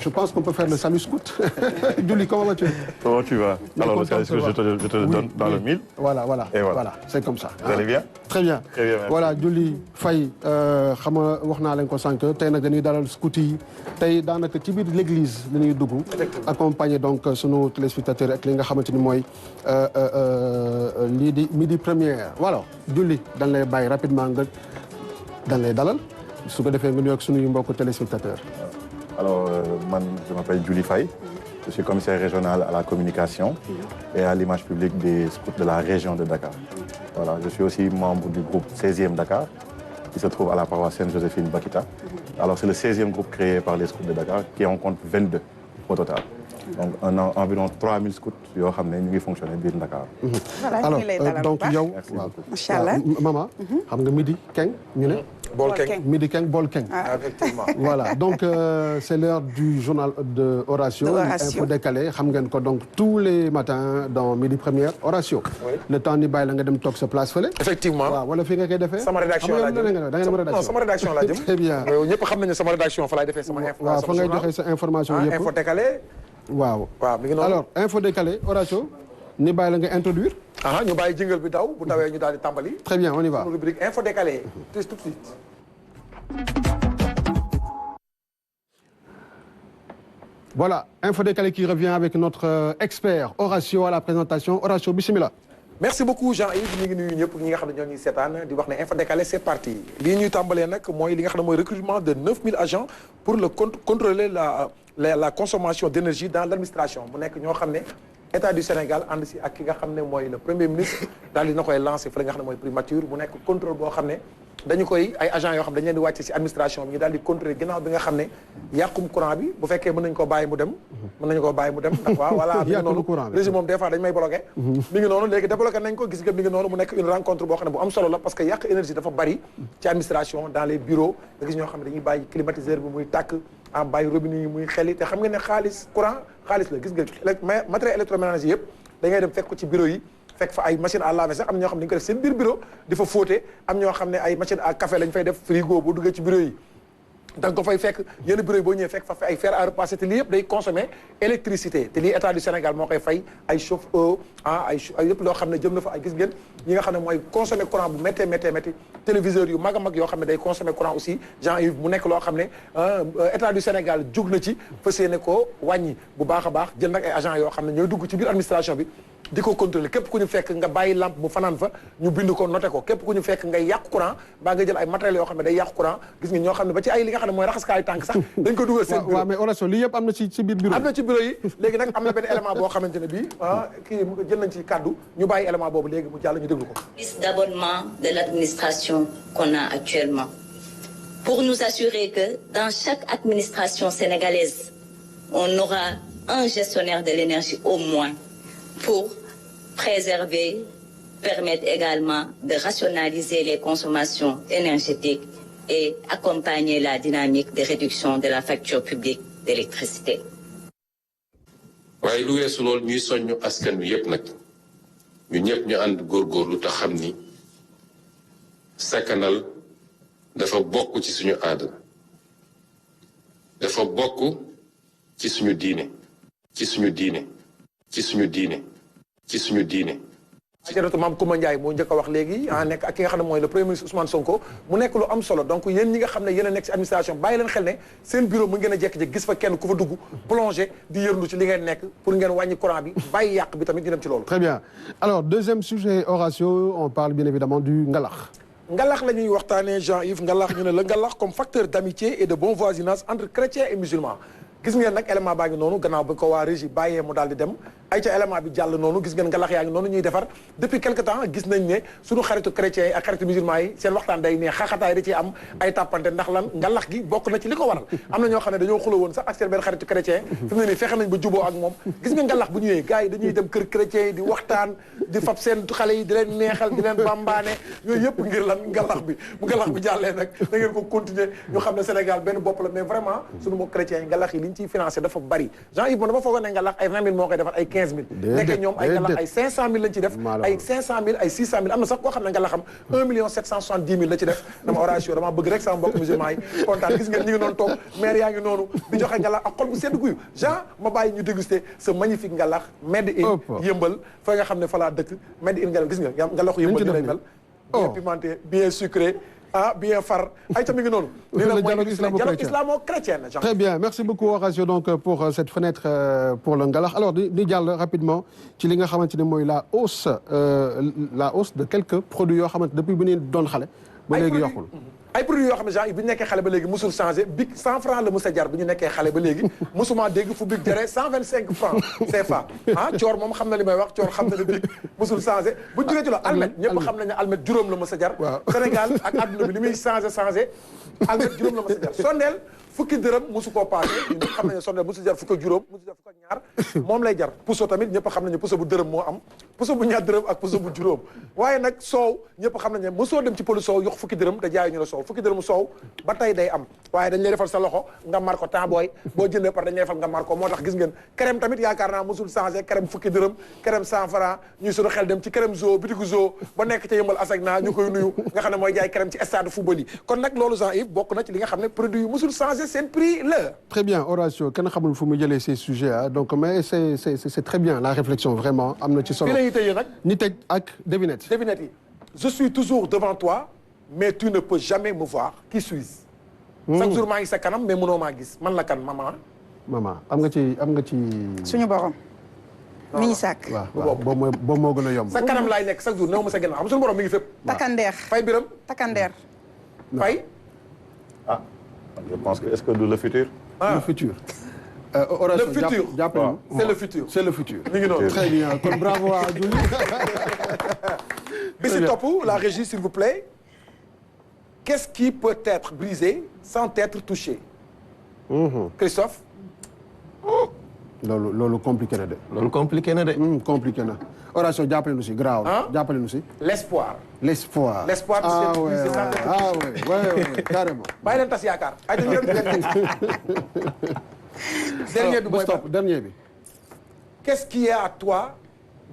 je pense qu'on peut faire le salut scout. Julie, comment vas-tu? Comment tu vas? Alors le salut scout, je te le donne dans le mille. Voilà. Et voilà, c'est comme ça. Vous allez bien? Très bien. Très bien, merci. Voilà, Julie Faye xam nga wax naa leen ko sànq tey nag dañuy dalal scout yi tey daanaka ci biir l'église la ñuy dugg. accompagner donc sunu téléspectateurs ak li nga xamante ni mooy lii di midi première. voilà Julie dañ lay bàyyi rapidement nga dañ lay dalal su ko defee nga nuyu ak sunuy mbokku téléspectateurs. Alors je m'appelle Julie Faye. Je suis commissaire régional à la communication et à l'image publique des scouts de la région de Dakar. Voilà, je suis aussi membre du groupe 16e Dakar, qui se trouve à la paroisse Sainte-Joséphine Bakita. Alors c'est le 16e groupe créé par les scouts de Dakar, qui en compte 22 au total. Donc environ 3000 scouts yoo xam ne ñu ngi fonctionner biir Dakar. Alors donc yow macha allah maman xam nga midi keng ñu ne. bool keng midi keng bool keng. effectivement. Voilà donc c'est l'heure du journal de Horatio. Info décalé xam ngeen ko donc tous les matins dans midi première Horatio. le temps ni bàyyi la nga dem toog sa place fële. effectivement waaw wala fii nga koy defee. sama rédaction laa jëm da ngeen rédaction. non sama rédaction laa jëm. très bien ñëpp xam nañu sama rédaction fa laay defee sama information. waaw fa ngay joxe sa information yëpp. info décalé. waaw mi ngi noonu. alors info décalé Horatio ni bàyyi la nga introduire. ñu bàyyi jingle bi daw bu tawee ñu daal di tàmbali. très bien on y va. rubrique info décalé tout de suite. Voilà, Info Décalé qui revient avec notre expert Horatio à la présentation. Horatio, bismillah. Merci beaucoup Jean-Yves ñu ngi nuyu ñëpp ñi nga xam ne ñoo ñuy seetaan di wax ne Info Décalé c'est parti lii ñuy tàmbalee nag mooy li nga xam ne mooy recrutement de 9000 agents pour le contrôler la consommation d'énergie dans l'administration mu nekk ñoo xam ne État du Sénégal ànd si ak ki nga xam ne mooy le premier ministre daal dina koy lancé fa la nga xam ne mooy primature mu nekk contrôle boo xam ne dañu koy ay agents yoo xam dañu leen di wàcce si administration bi ñu daal di contrôler ginnaaw bi nga xam ne yàqum courant bi bu fekkee mën nañu koo bàyyi mu dem ndax waaw voilà mi ngi noonu régime moom des fois dañu may bloqué mi ngi noonu léegi débloqué nañ ko gis nga mi ngi noonu mu nekk une rencontre boo xam ne bu am solo la parce que yàq énergie dafa bari ci administration dans les bureaux nga gis ñoo xam ne dañuy bàyyi climatiseur bi muy tàkk bàyyi robinet yi muy xeli te xam nga ne xaalis courant xaalis la gis nga matériel électroménager yëpp da ngay dem fekk ko ci bureau yi fekk fa ay machine à laver sax am na ñoo xam ne dañu ko def seen biir bureau di fa fóote am ñoo xam ne ay machine à café lañ fay def frigo boo duggee ci bureau yi da nga ko fay fekk yenn bureau yi boo ñëwee fekk fa ay fer à repasser te lii yëpp day consommer électricité te lii état du Sénégal moo koy fay ay chauffe-eau ay yëpp loo xam ne jëm na fa ay gis ngeen ñi nga xam ne mooy consommer courant bu métti téléviseurs yu mag a mag yoo xam ne day consommer courant aussi Jean-Yves mu nekk loo xam ne état du Sénégal jug na ci fas yéene ko wàññi bu baax a baax jël nag ay agents yoo xam ne ñooy dugg ci biir administration bi di ko contrôler képp ku ñu fekk nga bàyyi lampe bu fanaan fa ñu bind ko noté ko képp ku ñu fekk ngay yàq courant baa nga jël ay matériels yoo xam ne day yàq courant gis nga ñoo xam ne ba ci ay li nga xam ne mooy raxaskaayu tànk sax dañ ko dugal seen bureau waaw mais Horatio lii yëpp am na ci biir bureau am na ci bureau yi léegi nag am na benn élément boo xamante ne bii kii jël nañ ci kàddu ñu bàyyi élément boobu léegi mu jàll ñu déglu ko. Liste d'abonnement de l'administration qu'on a actuellement pour nous assurer que dans chaque administration sénégalaise on aura un gestionnaire de l'énergie au moins pour préserver, permettre également de rationaliser les consommations énergétiques et accompagner la dynamique de réduction de la facture publique d'électricité. waaye lu weesu loolu ñuy soññu askan wi yépp nag ñu ñëpp ñu ànd góorgóorlu te xam ni sakkanal dafa bokk ci suñu aada dafa bokk ci suñu diine ci suñu diine ci suñu diine ci suñu diine. Ajaratu Mame Coumba Ndiaye moo njëkk a wax léegi nekk ak ki nga xam ne mooy le premier ministre Ousmane Sonko mu nekk lu am solo donc yéen ñi nga xam ne yéen a nekk ci administration bàyyi leen xel ne seen bureau mu ngeen a jékki-jékki gis fa kenn ku fa dugg plongé di yërndu ci li ngeen nekk pour ngeen wàññi courant bi bàyyi yàq bi tamit ñu dem ci loolu. Très bien alors deuxième sujet Horatio on parle bien évidemment du ngalax. ngalax la ñuy waxtaanee Jean-Yves ngalax ñu ne la ngalax comme facteur d'amitié et de bon voisinage entre chrétiens et musulmans gis ngeen nag élément baa ngi noonu gannaaw ba ko waa régie bàyyee mu daal di dem ay ca élément bi jàll noonu gis ngeen ngalax yaa ngi noonu ñuy defar depuis quelque temps gis nañ ne suñu xaritu chrétiens yi ak xaritu musulmans yi seen waxtaan day neex xaxataay da ciy am ay tàppante ndax lan ngalax gi bokk na ci li ko waral am na ñoo xam ne dañoo xuloo woon sax ak seen benn xaritu chrétien fi mu ne nii fexe nañ ba juboo ak moom gis nga ngalax bu ñëwee gars yi dañuy dem kër chrétiens yi di waxtaan di fab seen xale yi di leen neexal di leen bambaane yooyu yëpp ngir lan ngalax bi bu ngalax bi jàllee nag da ngeen ko continuer ñu xam ne Sénégal benn bopp la mais vraiment suñu mbokk chrétiens yi ngalax yi li ñu ciy financé dafa bari Jean-Yves dama foogoon ne ngalax ay 20 000 moo koy defar ay 15000 nekk ñoom ay ngalax ay 500000 lañ ci def ay 500000 ay 600000 am na sax koo xam ne ngalaxam 1,770,000 la ci def dama Horatio dama bëgg rek sama mbokk musulman yi kontaan gis ngeen ñu ngi noonu toog maire yaa ngi noonu di joxe ngalax ak xol bu sedd guyu Jean ma bàyyi ñu déguster ce magnifique ngalax made in yëmbal fa nga xam ne fa laa dëkk made in ngalax gis nga ngalaxu yëmbal ni lay mel bien pimenté bien sucré bien far ay tamit ngi noonu dialogue islamo-chrétien. Très bien, merci beaucoup Horatio donc pour cette fenêtre pour le ngalax. Alors di jàll rapidement ci li nga xamante ne mooy la hausse de quelques produits yoo xamante depuis bu ñu doon xale ba léegi yokkul. ay produits yoo xam ne genre bi ñu nekkee xale ba léegi musul changé big 100 francs la musa jar bi ñu nekkee xale ba léegi musuma dégg fu big jaree 125 francs CFA coor moom xam na li may wax coor xam na ne big musul changé bu ñu jógee ci loolu almet ñëpp xam nañ ne almet juróom la musa jar Sénégal ak adduna bi li muy changé almet juróom la musa jar sondeel fukki dërëm musu koo paase ñëpp xam nañ ne sondeel musu jar fukk ak juróom musu jar fukk ak ñaar moom lay jar puso tamit ñëpp xam nañ ne puso bu dërëm moo am puso bu ñaar dërëm ak puso bu juróom waaye nag soow ñëpp xam nañ ne mosoo dem ci pëlu soow yox fukki dërëm te jaayu ñu la soow fukki dërëm soow ba tey day am waaye dañ lay defal sa loxo nga mar ko temps booy boo jëndee par dañ lay defal nga mar ko moo tax gis ngeen crème tamit yaakaar naa mosul changé crème fukki dërëm crème 100 francs ñuy suñu xel dem ci crème zoo bitigu zoo ba nekk ca yëmbal asag naa ñu koy nuyu nga xam ne mooy jaay crème ci stade football yi kon nag loolu Jean-Yves bokk na ci li nga xam ne produit yu mosul changé seen prix la. Très bien Horatio kenn xamul fu mu jëlee ces sujets donc mais c'est très bien la réflexion vraiment am na ci solo. fii la ñuy tëjee nag. ñu tëj ak devinette. devinette yi je suis toujours devant toi mais tu ne peux jamais me voir qui suis-je. chaque jour maa ngi sa kanam mais mënoo maa gis man la kan maman. maman am nga ci. suñu borom. mi ngi sàkk. waaw boobu moo gën a yomb. sa kanam laay nekk chaque jour néew ma sa ginnaaw xam suñu borom mi ngi fépp. Takandeer. Fay Biram. Takandeer. Fay. Je pense que est-ce que le futur. Le futur. Le futur c'est le futur. C'est le futur. mi ngi noonu. Très bien kon bravo à Julie. bi si topp la régie s'il vous plaît. Qu'est-ce qui peut être brisé sans être touché. Christophe. loolu compliqué na de. loolu compliqué na de. compliqué na. Horatio jàppale nu si graaw. jàppale nu si. L'espoir. L'espoir. L'espoir de cette brisé sans être touché. ouais carrément. bàyyi leen tas yaakaar. ay dañu dernier bi mooy dernier bi. Qu'est-ce qui est à toi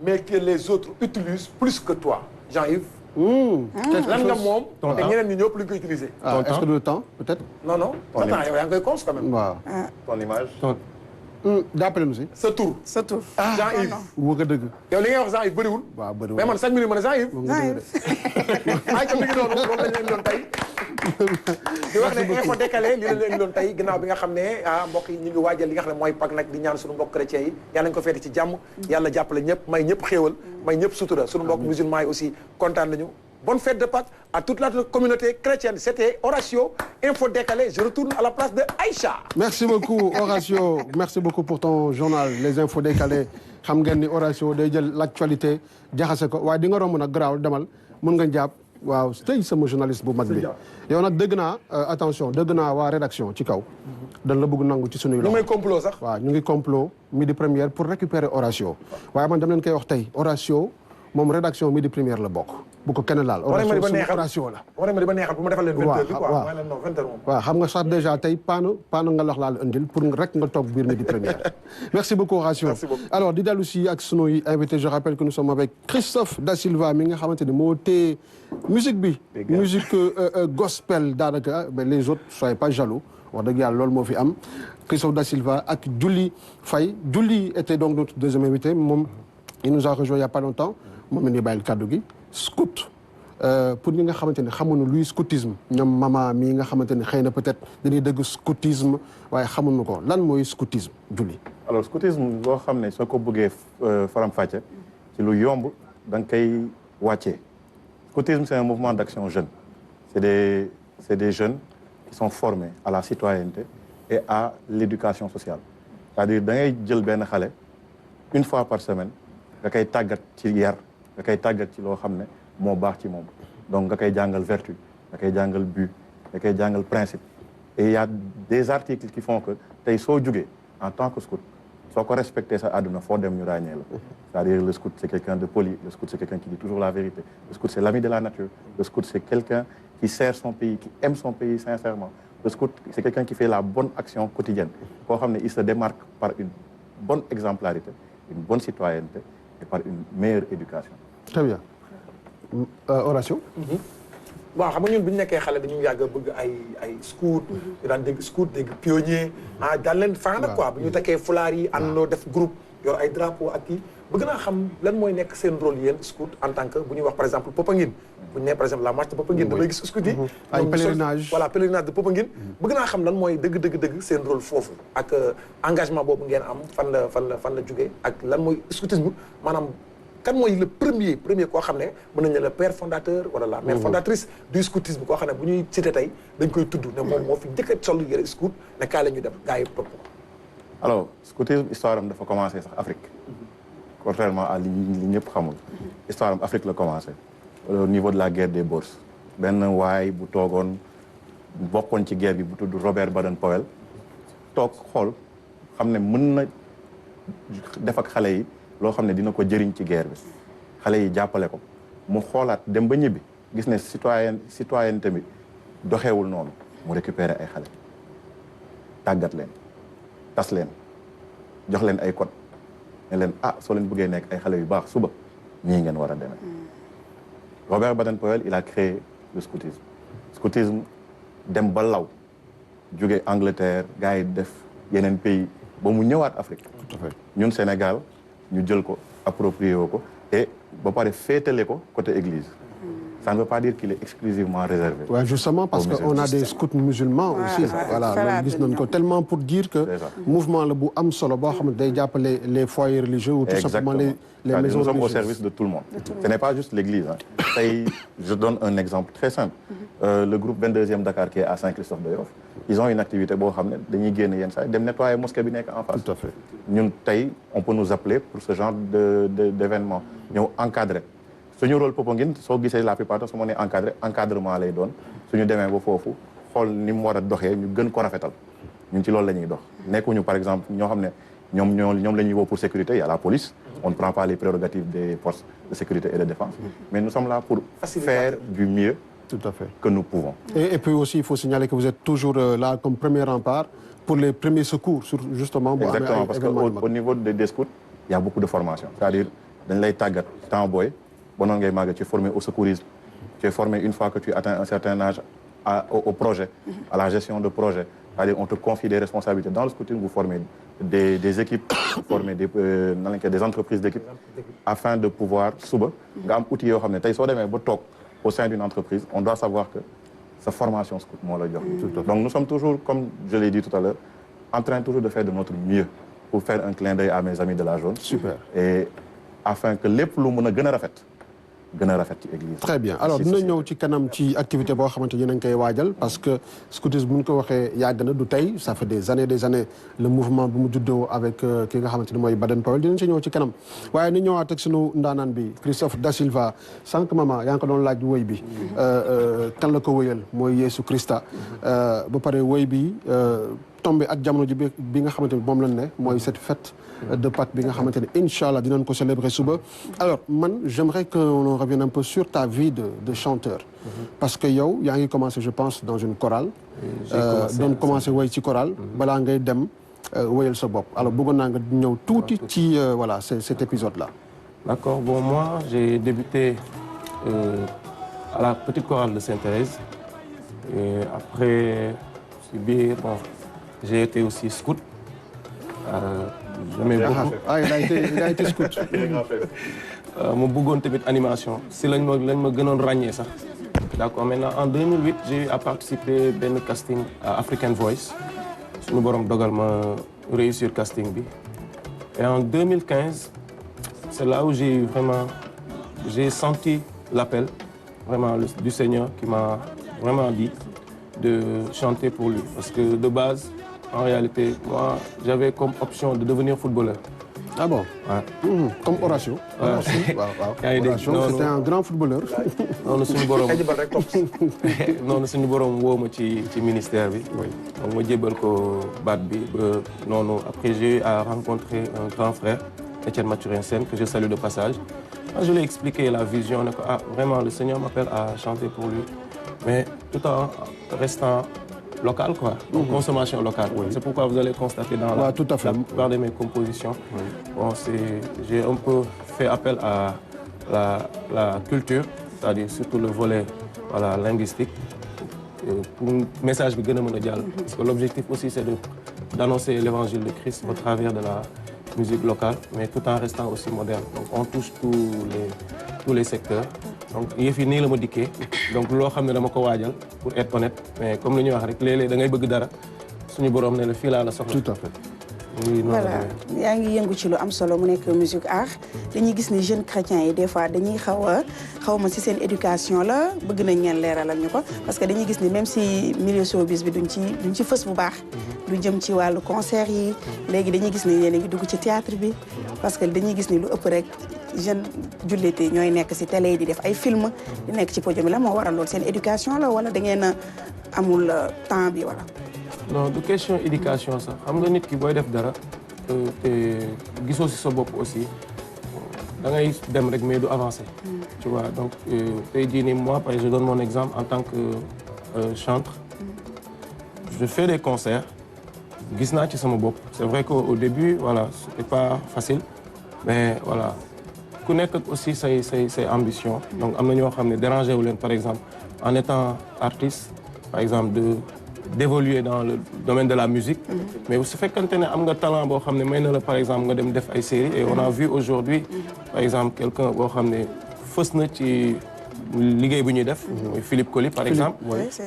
mais que les autres utilisent plus que toi Jean-Yves. lan nga moom. te ñeneen ñi ñëpp lu ñu koy utiliser. Est-ce que le temps peut-être. non le temps yow yaa ngi koy cons quand même. waaw. Ton image. jàppale nu si. sa tur. Jean-Yves. woo ko dëgg. yow li ngay wax Jean-Yves bëriwul. waaw bëriwul mais man 5 minutes ma ne Jean-Yves. ay ca mi ngi noonu loolu lañ leen doon tey. di wax ne info décalé li leen doon tey ginnaaw bi nga xam ne mbokk yi ñu ngi waajal li nga xam ne mooy Pâques nag di ñaan suñu mbokk chrétiens yi yàlla nañu ko feete ci jàmm yàlla jàppale ñëpp may ñëpp xéewal may ñëpp sutura suñu mbokk musulmans yi aussi kontaan nañu bonne fête de Pâques à toute la communauté chrétienne c'était Horatio info décalé je retourne à la place de Aïcha. Merci beaucoup Horatio merci beaucoup pour ton journal les infos décalées xam ngeen ni Horatio day jël l'actualité jaxase ko waaye di nga romb nag garaawul demal mën nga jàpp waaw tey sama journaliste bu mag bi yow nag dëgg naa attention dëgg naa waa rédaction ci kaw dañ la bëgg nangu ci sunuy loxo. ñu ngi complot sax. waaw ñu ngi complot midi première pour récupérer Horatio waaye man dama leen koy wax tey Horatio moom rédaction midi première la bokk bu ko kenn laal. Horatio la. war ma di ba neexal bu ma defal leen 20h bi quoi mooy leen non 20h moom. waaw xam nga sax déjà tey paanu nga lox laal indil pour rek nga toog biir midi première. Merci beaucoup Horatio. Merci beaucoup. Alors di dellu si ak sunuy invité je rappelle que nous sommes avec Christophe Da Silva mi nga xamante ni moo téye musique bi. musique gospel daanaka mais les autres soyez pas jaloux wax dëgg yàlla loolu moo fi am. Christophe Da Silva ak Julie Faye Julie était donc notre deuxième invité moom il nous a rejoint il y a pas longtemps moom la ñuy bàyyil kàddu gi scout. pour ñi nga xamante ne xamuñu luy scoutisme ñoom mama mii nga xamante ne xëy na peut-être dañuy dëgg scoutisme waaye xamuñu ko lan mooy scoutisme Julie. alors scoutisme loo xam ne soo ko bëggee faram-fàcce ci lu yomb da nga koy wàccee scoutisme c'est un mouvement d'action jeune c'est des jeunes qui sont formés à la citoyenneté et à l'éducation sociale c'est-à-dire da ngay jël benn xale une fois par semaine nga koy tàggat ci yar nga koy tàggat ci loo xam ne moo baax ci moom donc nga koy jàngal vertu nga koy jàngal but nga koy jàngal principe et il y a des articles qui font que tey soo jugee en tant que scout soo ko respecté sa àdduna foo dem ñu ràññee la c'est-à-dire le scout c'est quelqu'un de poli le scout c'est quelqu'un qui dit toujours la vérité le scout c'est l'ami de la nature le scout c'est quelqu'un qui sert son pays qui aime son pays sincèrement le scout c'est quelqu'un qui fait la bonne action quotidienne koo xam ne il se démarque par une bonne exemplarité une bonne citoyenneté et par une meilleure éducation. Très bien. Horatio. waaw xam nga ñun bu ñu nekkee xale dañu yàgg a bëgg ay scout. ñu daan dégg scout dégg pionnier. daan leen faa nag quoi bu ñu takkee fulaar yi àndandoo def groupe yor ay drapeau ak kii bëgg naa xam lan mooy nekk seen rôle yéen scout en tant que bu ñuy wax par exemple Popenguine. bu ñu nee par exemple la marche de Popenguine damay gis scout yi. ay pèlerinage voilà pèlerinage de Popenguine. bëgg naa xam lan mooy dëgg seen rôle foofu ak engagement boobu ngeen am fan la jugee ak lan mooy scoutisme maanaam. kan mooy le premier koo xam ne mën nañu le père fondateur wala la mère fondatrice du scoutisme koo xam ne bu ñuy cité tey dañ koy tudd ne moom moo fi njëkk a sol yëre scout ne kaay la ñu dem gars yi topp ko. alors scoutisme histoire am dafa commencé sax Afrique contrairement à li ñëpp xamul histoire am Afrique la commencé au niveau de la guerre des bourses benn waay bu toogoon bokkoon ci guerre bi bu tudd Robert Baden-Powell toog xool xam ne mën na def ak xale yi loo xam ne dina ko jëriñ ci guerre bi xale yi jàppale ko mu xoolaat dem ba ñibbi gis ne citoyen tamit doxeewul noonu mu récupérer ay xale tàggat leen tas leen jox leen ay code ne leen soo leen bëggee nekk ay xale yu baax suba nii ngeen war a demee Robert Baden-Powell il a créé le scoutisme dem ba law jóge Angleterre gars yi def yeneen pays ba mu ñëwaat Afrique ñun Sénégal ñu jël ko approprié ko et ba pare féetale ko côté église ça ne veut pas dire qu'il est exclusivement réservé. Ouais, justement parce que on a des scouts musulmans aussi. Voilà loolu gis nañ ko tellement pour dire que mouvement la bu am solo boo xam ne day jàppale les foyers religieux ou tout simplement les maisons religieuses. Nous sommes au service de tout le monde. Ce n'est pas juste l'église. Tey je donne un exemple très simple. Le groupe 22e Dakar qui est à Saint-Christophe de Yoff ils ont une activité boo xam ne dañuy génn yenn saa dem nettoyer mosquée bi nekk en face. Tout à fait. ñun tey on peut nous appeler pour ce genre d'événement ñëw encadrer. suñu rôle Popenguine soo gisee la plupart su ma nee encadrement lay doon suñu demee ba foofu xool ni mu war a doxee ñu gën ko rafetal ñun ci loolu la ñuy dox nekkuñu par exemple ñoo xam ne ñoom la ñuy woo pour sécurité il y a la police on ne prend pas les prérogatives des forces de sécurité et de défense mais nous sommes là pour faire du mieux tout à fait que nous pouvons. Et puis aussi il faut signaler que vous êtes toujours là comme premier rempart pour les premiers secours sur justement. Exactement parce que au niveau des scouts il y a beaucoup de formation c'est-à-dire dañ lay tàggat temps booy. Bon, tu es formé au secourisme, tu es formé une fois que tu atteins un certain âge au projet, à la gestion de projet. C'est-à-dire on te confie des responsabilités. Dans le scouting, vous formez des équipes, vous formez des entreprises d'équipe afin de pouvoir, au sein d'une entreprise, on doit savoir que sa formation scout. Donc nous sommes toujours, comme je l'ai dit tout à l'heure, en train toujours de faire de notre mieux pour faire un clin d'œil à mes amis de la zone. Super. Et afin que les plus gën a rafet ci église. Très bien alors dina ñëw ci kanam ci activité boo xamante yéen a ngi koy waajal parce que scoutisme bu ñu ko waxee yàgg na du tey ça fait des années le mouvement bu mu juddoo avec ki nga xamante ni mooy Baden-Powell dinañ ci ñëw ci kanam waaye ni ñëwaat ak sunu ndaanaan bi Christophe Da Silva sànq mama yaa ngi ko doon laaj woy bi kan la ko wëyal mooy Yeesu Christa ba pare woy bi tombé ak jamono ji bi nga xamante ni moom lañ ne mooy cette fête de Pâques bi nga xamante ne incha allah dinañ ko célébrer suba. Alors man j'aimerais qu'on revienne un peu sur ta vie de chanteur. Parce que yow yaa ngi commencé je pense dans une chorale. doon commencé woy ci chorale. balaa ngay dem woyal sa bopp alors bëggoon naa nga ñëw tuuti ci voilà cet épisode là. D'accord bon moi j'ai débuté à la petite chorale de Sainte-Thérèse et après si biir bon j'ai été aussi scout. J'aimais beaucoup. Il a été scout. ma bëggoon tamit animation si lañ ma gënoon ràññee sax. D'accord maintenant en 2008 j'ai eu à participer benn casting à African Voice suñu borom dogal ma réussir casting bi et en 2015 c'est là où j'ai senti l'appel vraiment du Seigneur qui m'a vraiment dit de chanter pour lui parce que de base en réalité moi j'avais comme option de devenir footballeur. Ah bon? Ouais. Comme Horatio. Horatio c'était un grand footballeur. noonu suñu borom woo ma ci ministère bi. donc ma jébbal ko baat bi ba noonu après j'ai eu à rencontrer un grand frère Étienne Mathurin Sène que je salue de passage. Je lui ai expliqué la vision ne que vraiment le Seigneur m'appelle à chanter pour lui mais tout en restant locale, quoi. Donc, consommation locale. C'est pourquoi vous allez constater dans la plupart de mes compositions, bon, j'ai un peu fait appel à la culture, c'est-à-dire surtout le volet linguistique, pour un message bien mondial. Parce que l'objectif aussi, c'est d'annoncer l'évangile de Christ au travers de la musique locale, mais tout en restant aussi moderne. Donc on touche tous les secteurs. Donc il est fini le modiqué. Donc loo xam ne dama ko waajal pour être honnête, mais comme lu ñuy wax rek léeg-léeg da ngay bëgg dara suñu borom ne la fii laa la soxla. Tout à fait. Voilà yaa ngi yëngu ci lu am solo mu nekk musique art dañuy gis ni jeunes chrétiens yi des fois dañuy xaw ma ci seen éducation la bëgg nañ ngeen leeralal ñu ko parce que dañuy gis ni même si milieu showbiz bi duñ ci fës bu baax lu jëm ci wàllu concert yi léegi dañuy gis ni yéen a ngi dugg ci théâtre bi parce que dañuy gis ni lu ëpp rek jeune jullit yi ñooy nekk ci télé yi di def ay film di nekk ci podium bi la moo waral loolu seen éducation la wala da ngeen a amul temps bi wala non du question éducation sax xam nga nit ki booy def dara te gisoo ci sa bopp aussi da ngay dem rek mais du avancer. Tu vois donc tey jii nii moi je donne mon exemple en tant que chanteur. Je fais des concerts gis naa ci sama bopp. C'est vrai qu'au début voilà c'était pas facile mais voilà ku nekk aussi say ambition. Donc am na ñoo xam ne dérangé wu leen par exemple en étant artiste par exemple d'évoluer dans le domaine de la musique. Mais su fekkante ne am nga talent boo xam ne may na la par exemple nga dem def ay séries et on a vu aujourd'hui par exemple quelqu'un boo xam ne fës na ci liggéey bu ñuy def. mooy Philippe Colly par exemple.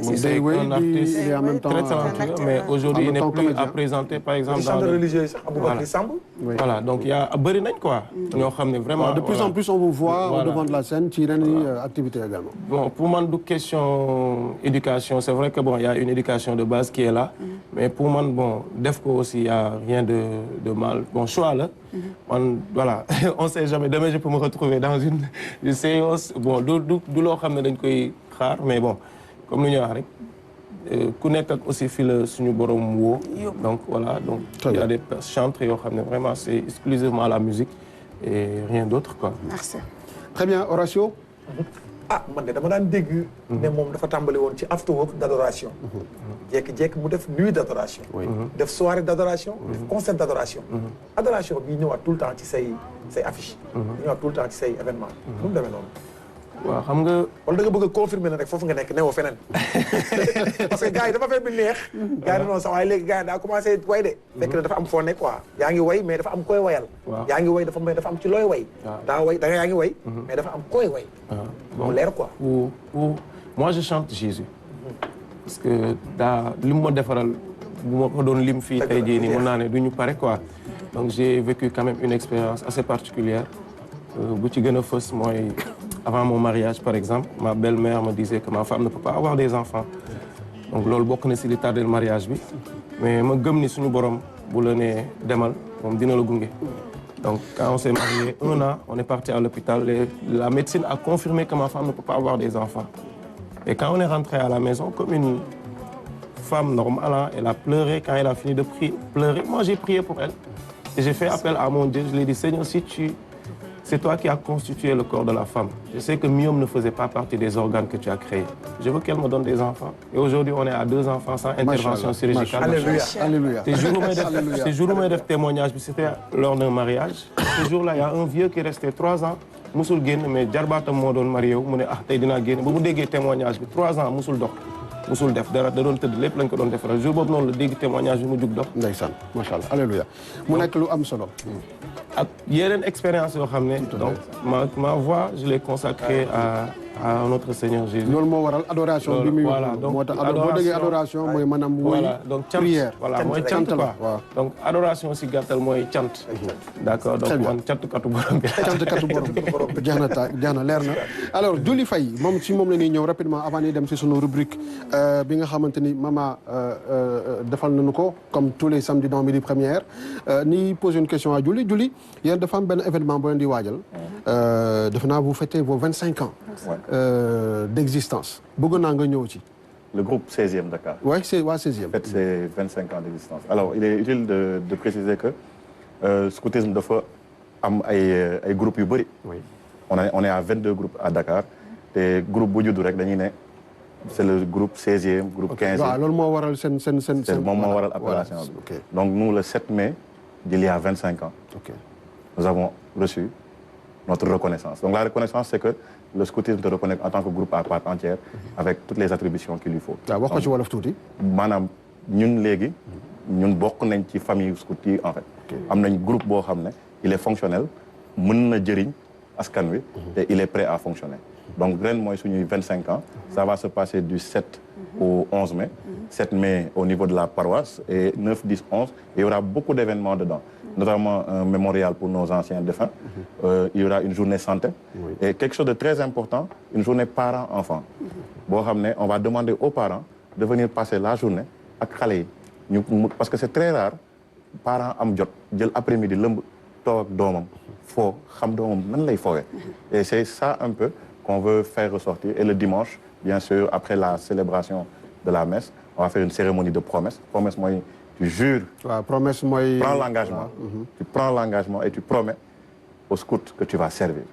C'est un artiste très talentueux mais aujourd'hui il n'est plus à présenter par exemple dans le religieux sax Aboubacar Samb. Voilà donc il y a bëri nañ quoi. ñoo xam ne vraiment de plus en plus on vous voit au devant de la scène ci yeneen activité également. Bon pour man du question éducation c'est vrai que bon il y a une éducation de base qui est là. Mais pour man bon def ko aussi il y a rien de mal bon choix la. Man voilà on sait jamais demain je peux me retrouver dans une séance bon du loo xam ne dañ koy xaar mais bon comme lu ñuy wax rek ku nekk ak aussi fii la suñu borom woo. Donc voilà donc il y a des chanteurs yoo xam ne vraiment c'est exclusivement la musique et rien d'autre quoi. Merci. Très bien Horatio. Man de dama daan dégg. ne moom dafa tàmbali woon ci after work d'adoration. jékki-jékki mu def nuit d'adoration. def soirée d'adoration. def concert d'adoration. adoration bi ñëwaat tout le temps ci say affiche. ñëwaat tout le temps ci say événement. nu mu demee noonu. waaw xam nga. wala da nga bëgg a confirmer ne rek foofu nga nekk newoo feneen. parce que gars yi dafa fekk bi neex. gars yi non sax waaye léegi gars yi daa commencé way de. fekk na dafa am foo nekk quoi. yaa ngi way mais dafa am koy wayal. yaa ngi way dafa am ci looy way. daa way da nga yaa ngi way. mais dafa am koy way. bon leer quoi. Moi je chante Jésus. parce que li mu ma defaral bu ma ko doon lim fii tey jii nii mën naa ne du ñu pare quoi. donc j'ai vécu quand même une expérience assez particulière bu ci gën a fës mooy. Avant mon mariage, par exemple, ma belle-mère me disait que ma femme ne peut pas avoir des enfants. Donc, loolu bokk na ci li tardé le mariage bi. Mais ma gëm ni suñu borom bu la nee demal moom dina la gunge. Donc, quand on s'est marié 1 an, on est parti à l'hôpital. La médecine a confirmé que ma femme ne peut pas avoir des enfants. Et quand on est rentré à la maison, comme une femme normale, hein, elle a pleuré. Quand elle a fini de pleurer, moi j'ai prié pour elle. Et j'ai fait appel à mon Dieu. Je lui ai dit, Seigneur, si c'est toi qui as constitué le corps de la femme. Je sais que Myome ne faisait pas partie des organes que tu as créés. Je veux qu'elle me donne des enfants. Et aujourd'hui, on est à 2 enfants sans intervention chirurgicale. Alléluia. Alléluia. Ces jours où on a fait témoignage, c'était lors d'un mariage. Ce jour-là, il y a un vieux qui est resté 3 ans. Musul génn mais jarbaatam moo doon marié wu mu ne tey dinaa génn ba mu déggee témoignage bi 3 ans musul dox. musul def dara da doon tëdd lépp lañ ko doon defaral jour boobu noonu la dégg témoignage bi mu jug dox. Ndeysaan macha allah alléluia mu nekk lu am solo. ak yeneen expérience yoo xam ne. donc ma voix je l'ai consacrée à notre Seigneur Jésus. loolu moo waral adoration bi muy. voilà donc moo tax boo déggee adoration mooy maanaam. voilà donc cant prière. voilà mooy cant quoi donc adoration si gàttal mooy cant. d'accord donc man cantkatu borom bi. cantkatu borom bi jeex na leer na. alors Diouli Faye moom la ñuy ñëw rapidement avant ñuy dem si sunu rubrique bi nga xamante ni Mama defal nañu ko comme tous les samedis dans Midi Première ni poser une question à Diouli yéen dafa am benn événement boo leen di waajal. defe naa vous fêtez vos 25 ans. d'existence bëgg naa nga ñëw ci. Le groupe 16e Dakar. Oui, c'est 16e. Fête ses 25 ans d'existence. Alors, il est utile de préciser que scoutisme dafa am ay groupes yu bëri. Oui. On est à 22 groupes à Dakar te groupe bu juddu rek dañuy ne c'est le groupe 16e, groupe 15e. waaw loolu moo waral seen. moom moo waral appellation bi. Donc nous, le 7 mai d'il y a 25 ans, nous avons reçu notre reconnaissance. Donc la reconnaissance, c'est que le scoutisme te reconnaît en tant que groupe à part entière, avec toutes les attributions qu'il lui faut. waaw wax ko ci wolof tuuti. maanaam ñun léegi ñun bokk nañ ci famille scout yi en fait. am nañ groupe boo xam ne il est fonctionnel mën na jëriñ askan wi et il est prêt à fonctionner. Donc ren mooy suñuy 25 ans. Ça va se passer du 7 au 11 mai. 7 mai au niveau de la paroisse et 9, 10, 11. Il y aura beaucoup d'événements dedans, notamment un mémorial pour nos anciens défunts. Il y aura une journée santé et quelque chose de très important, une journée parents-enfants. Boo xam ne on va demander aux parents de venir passer la journée ak xale yi parce que c'est très rare parents am jot jël après-midi lëmb toog ak doomam foo xam doomam nan lay foowee. Et c'est ça un peu qu'on veut faire ressortir. Et le dimanche, bien sûr, après la célébration de la messe, on va faire une cérémonie de promesse. Promesse, moi, tu jures. Promesse, moi. Prends l'engagement. Tu prends l'engagement et tu promets au scout que tu vas servir.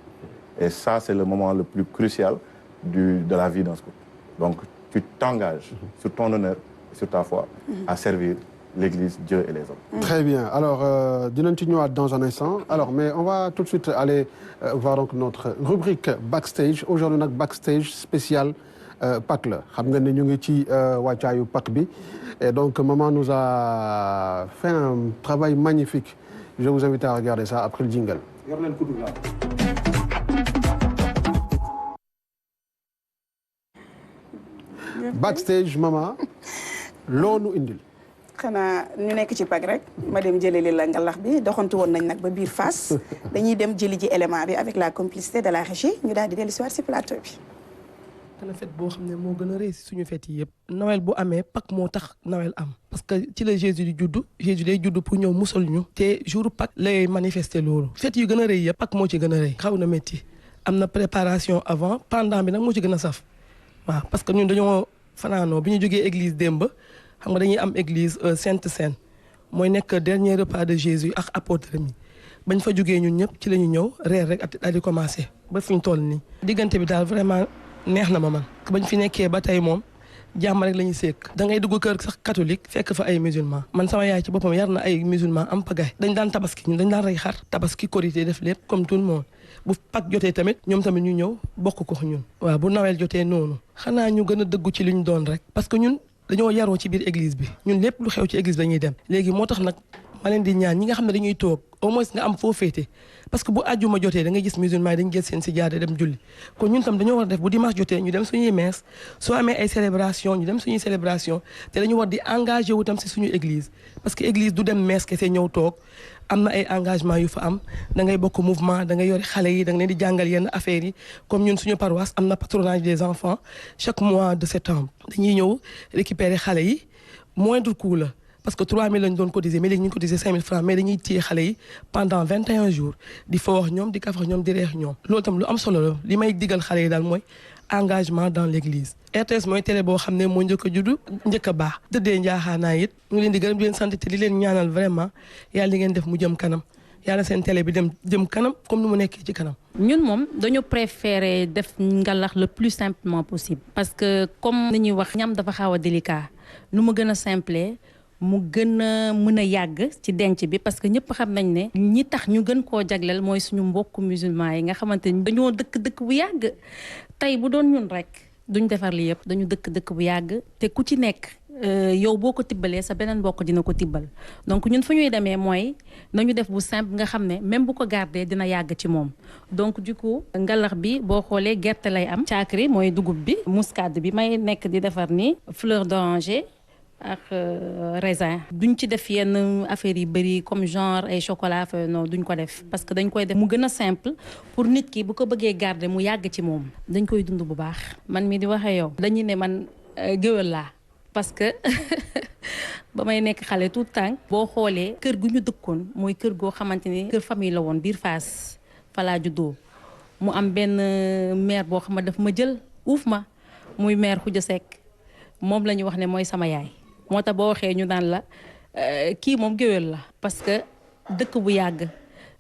Et ça, c'est le moment le plus crucial de la vie d'un scout. Donc, tu t'engages sur ton honneur et sur ta foi à servir l'Église, Dieu et les hommes. Très bien. Alors, dinañ ci ñëwaat dans un instant. Alors, mais on va tout de suite aller voir donc notre rubrique Backstage. Aujourd'hui, nag Backstage spécial Pâques la. Xam nga ne ñu ngi ci wàccaayu Pâques bi. Et donc, maman nous a fait un travail magnifique. Je vous invite à regarder ça après le jingle. Yor leen kuddu la. Backstage, maman. Loo nu indil. xanaa ñu nekk ci Pâques rek ma dem jëlee la ngalax bi doxantu woon nañ nag ba biir Fass dañuy dem jëli ji élément bi avec la complicité de la régie ñu daal di dellu si waat si plateau bi. dana fête boo xam ne moo gën a rëy si suñu fête yi yëpp. Noël bu amee Pâques moo tax Noël am. parce que ci la Jésus di juddu Jésus day juddu pour ñëw musal ñu. te jour Pâques lay manifester loolu. fête yu gën a rëy yëpp Pâques moo ci gën a rëy. xaw na métti am na préparation avant pendant bi nag moo ci gën a saf waaw parce que ñun dañoo fanaanoo bi ñu jógee église démb. xam nga dañuy am église Sainte Seine mooy nekk dernier repas de Jésus ak apôtre mi bañ fa jógee ñun ñëpp ci la ñu ñëw reer rek daal di commencé ba fi ñu toll nii. diggante bi daal vraiment neex na ma man. bañ fi nekkee ba tey moom jàmm rek la ñuy sekk. da ngay dugg kër sax catholique fekk fa ay musulman man sama yaay ci boppam yar na ay musulman am pagaay. dañ daan tabaski ñun dañ daan rey xar tabaski korité def lépp comme tout le monde bu Pâques jotee tamit ñoom tamit ñu ñëw bokk ko ñun. waaw bu Noël jotee noonu. xanaa ñu gën a dëggu ci li ñu doon rek. parce que ñun. dañoo yaroo ci biir église bi ñun lépp lu xew ci église dañuy dem léegi moo tax nag ma leen di ñaan ñi nga xam ne dañuy toog au moins nga am foo féete parce que bu àjjuma jotee da ngay gis musulman yi dañu jël seen sijaada dem julli kon ñun tam dañoo war a def bu dimanche jotee ñu dem suñuy messe soo amee ay célébration ñu dem suñuy célébration te dañu war di engagé wu tam si suñu église parce que église du dem messe kese ñëw toog am na ay engagement yu fa am da ngay bokk mouvement da ngay yore xale yi da nga leen di jàngal yenn affaires yi comme ñun suñu paroisse am na patronage des enfants chaque mois de septembre dañuy ñëw récupérer xale yi moindre coût la parce que 3000 lañ doon cotiser mais léegi ñu ngi cotiser 5000 francs mais dañuy téye xale yi pendant 21 jours di fa wax ñoom di kaf wax ñoom di reex ñoom loolu tam lu am solo la li may digal xale yi daal mooy engagement dans l'église. RTS mooy télé boo xam ne moo njëkk a juddu njëkk a baax tëddee njaaxaanaay it ñu ngi leen di gërëm di leen sant te di leen ñaanal vraiment yàlla li ngeen def mu jëm kanam yàlla seen télé bi dem jëm kanam comme ni mu nekkee ci kanam. ñun moom dañu préférer def ngalax le plus simplement possible. parce que comme ni ñuy wax ñam dafa xaw a délicat nu mu gën a simple mu gën a mën a yàgg ci denc bi parce que ñëpp xam nañ ne ñi tax ñu gën koo jagleel mooy suñu mbokku musulman yi nga xamante ni dañoo dëkk bu yàgg tey bu doon ñun rek duñ defar li yëpp dañu dëkk bu yàgg te ku ci nekk yow boo ko tibbalee sa beneen mbokk dina ko tibbal donc ñun fu ñuy demee mooy nañu def bu simple nga xam ne même bu ko gardé dina yàgg ci moom donc du coup ngalax bi boo xoolee gerte lay am caakri mooy dugub bi muscade bi may nekk di defar ni fleur d'oranger ak raisin duñ ci def yenn affaires yi bëri comme genre ay chocolat non duñ ko def parce que dañ koy def mu gën a simple pour nit ki bu ko bëggee garder mu yàgg ci moom dañ koy dund bu baax man mi di waxee yow dañuy ne man géwél laa parce que ba may nekk xale tout temps boo xoolee kër gu ñu dëkkoon mooy kër goo xamante ni kër famille la woon biir Fass fa laa juddoo mu am benn mère boo xam ne daf ma jël uuf ma muy mère Khoudia Seck moom la ñu wax ne mooy sama yaay moo tax boo waxee ñu daan la kii moom géwél la parce que dëkk bu yàgg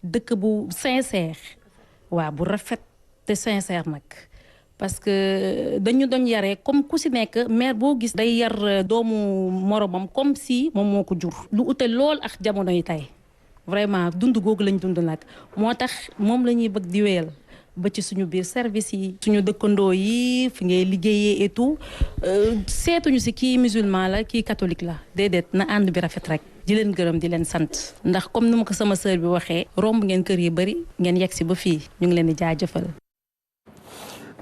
dëkk bu sincère waaw bu rafet te sincère nag parce que dañu doon yaree comme ku si nekk mère boo gis day yar doomu moromam comme si moom moo ko jur lu ute lool ak jamono yi tey vraiment dund googu lañ dund nag moo tax moom la ñuy bëgg di wéyal ba ci suñu biir service yi suñu dëkkandoo yi fi ngay liggéeyee et tout seetuñu si kii musulman la kii catholique la déedéet na ànd bi rafet rek di leen gërëm di leen sant ndax comme ni ma ko sama sœur bi waxee romb ngeen kër yi bëri ngeen yegg si ba fii ñu ngi leen di jaajëfal.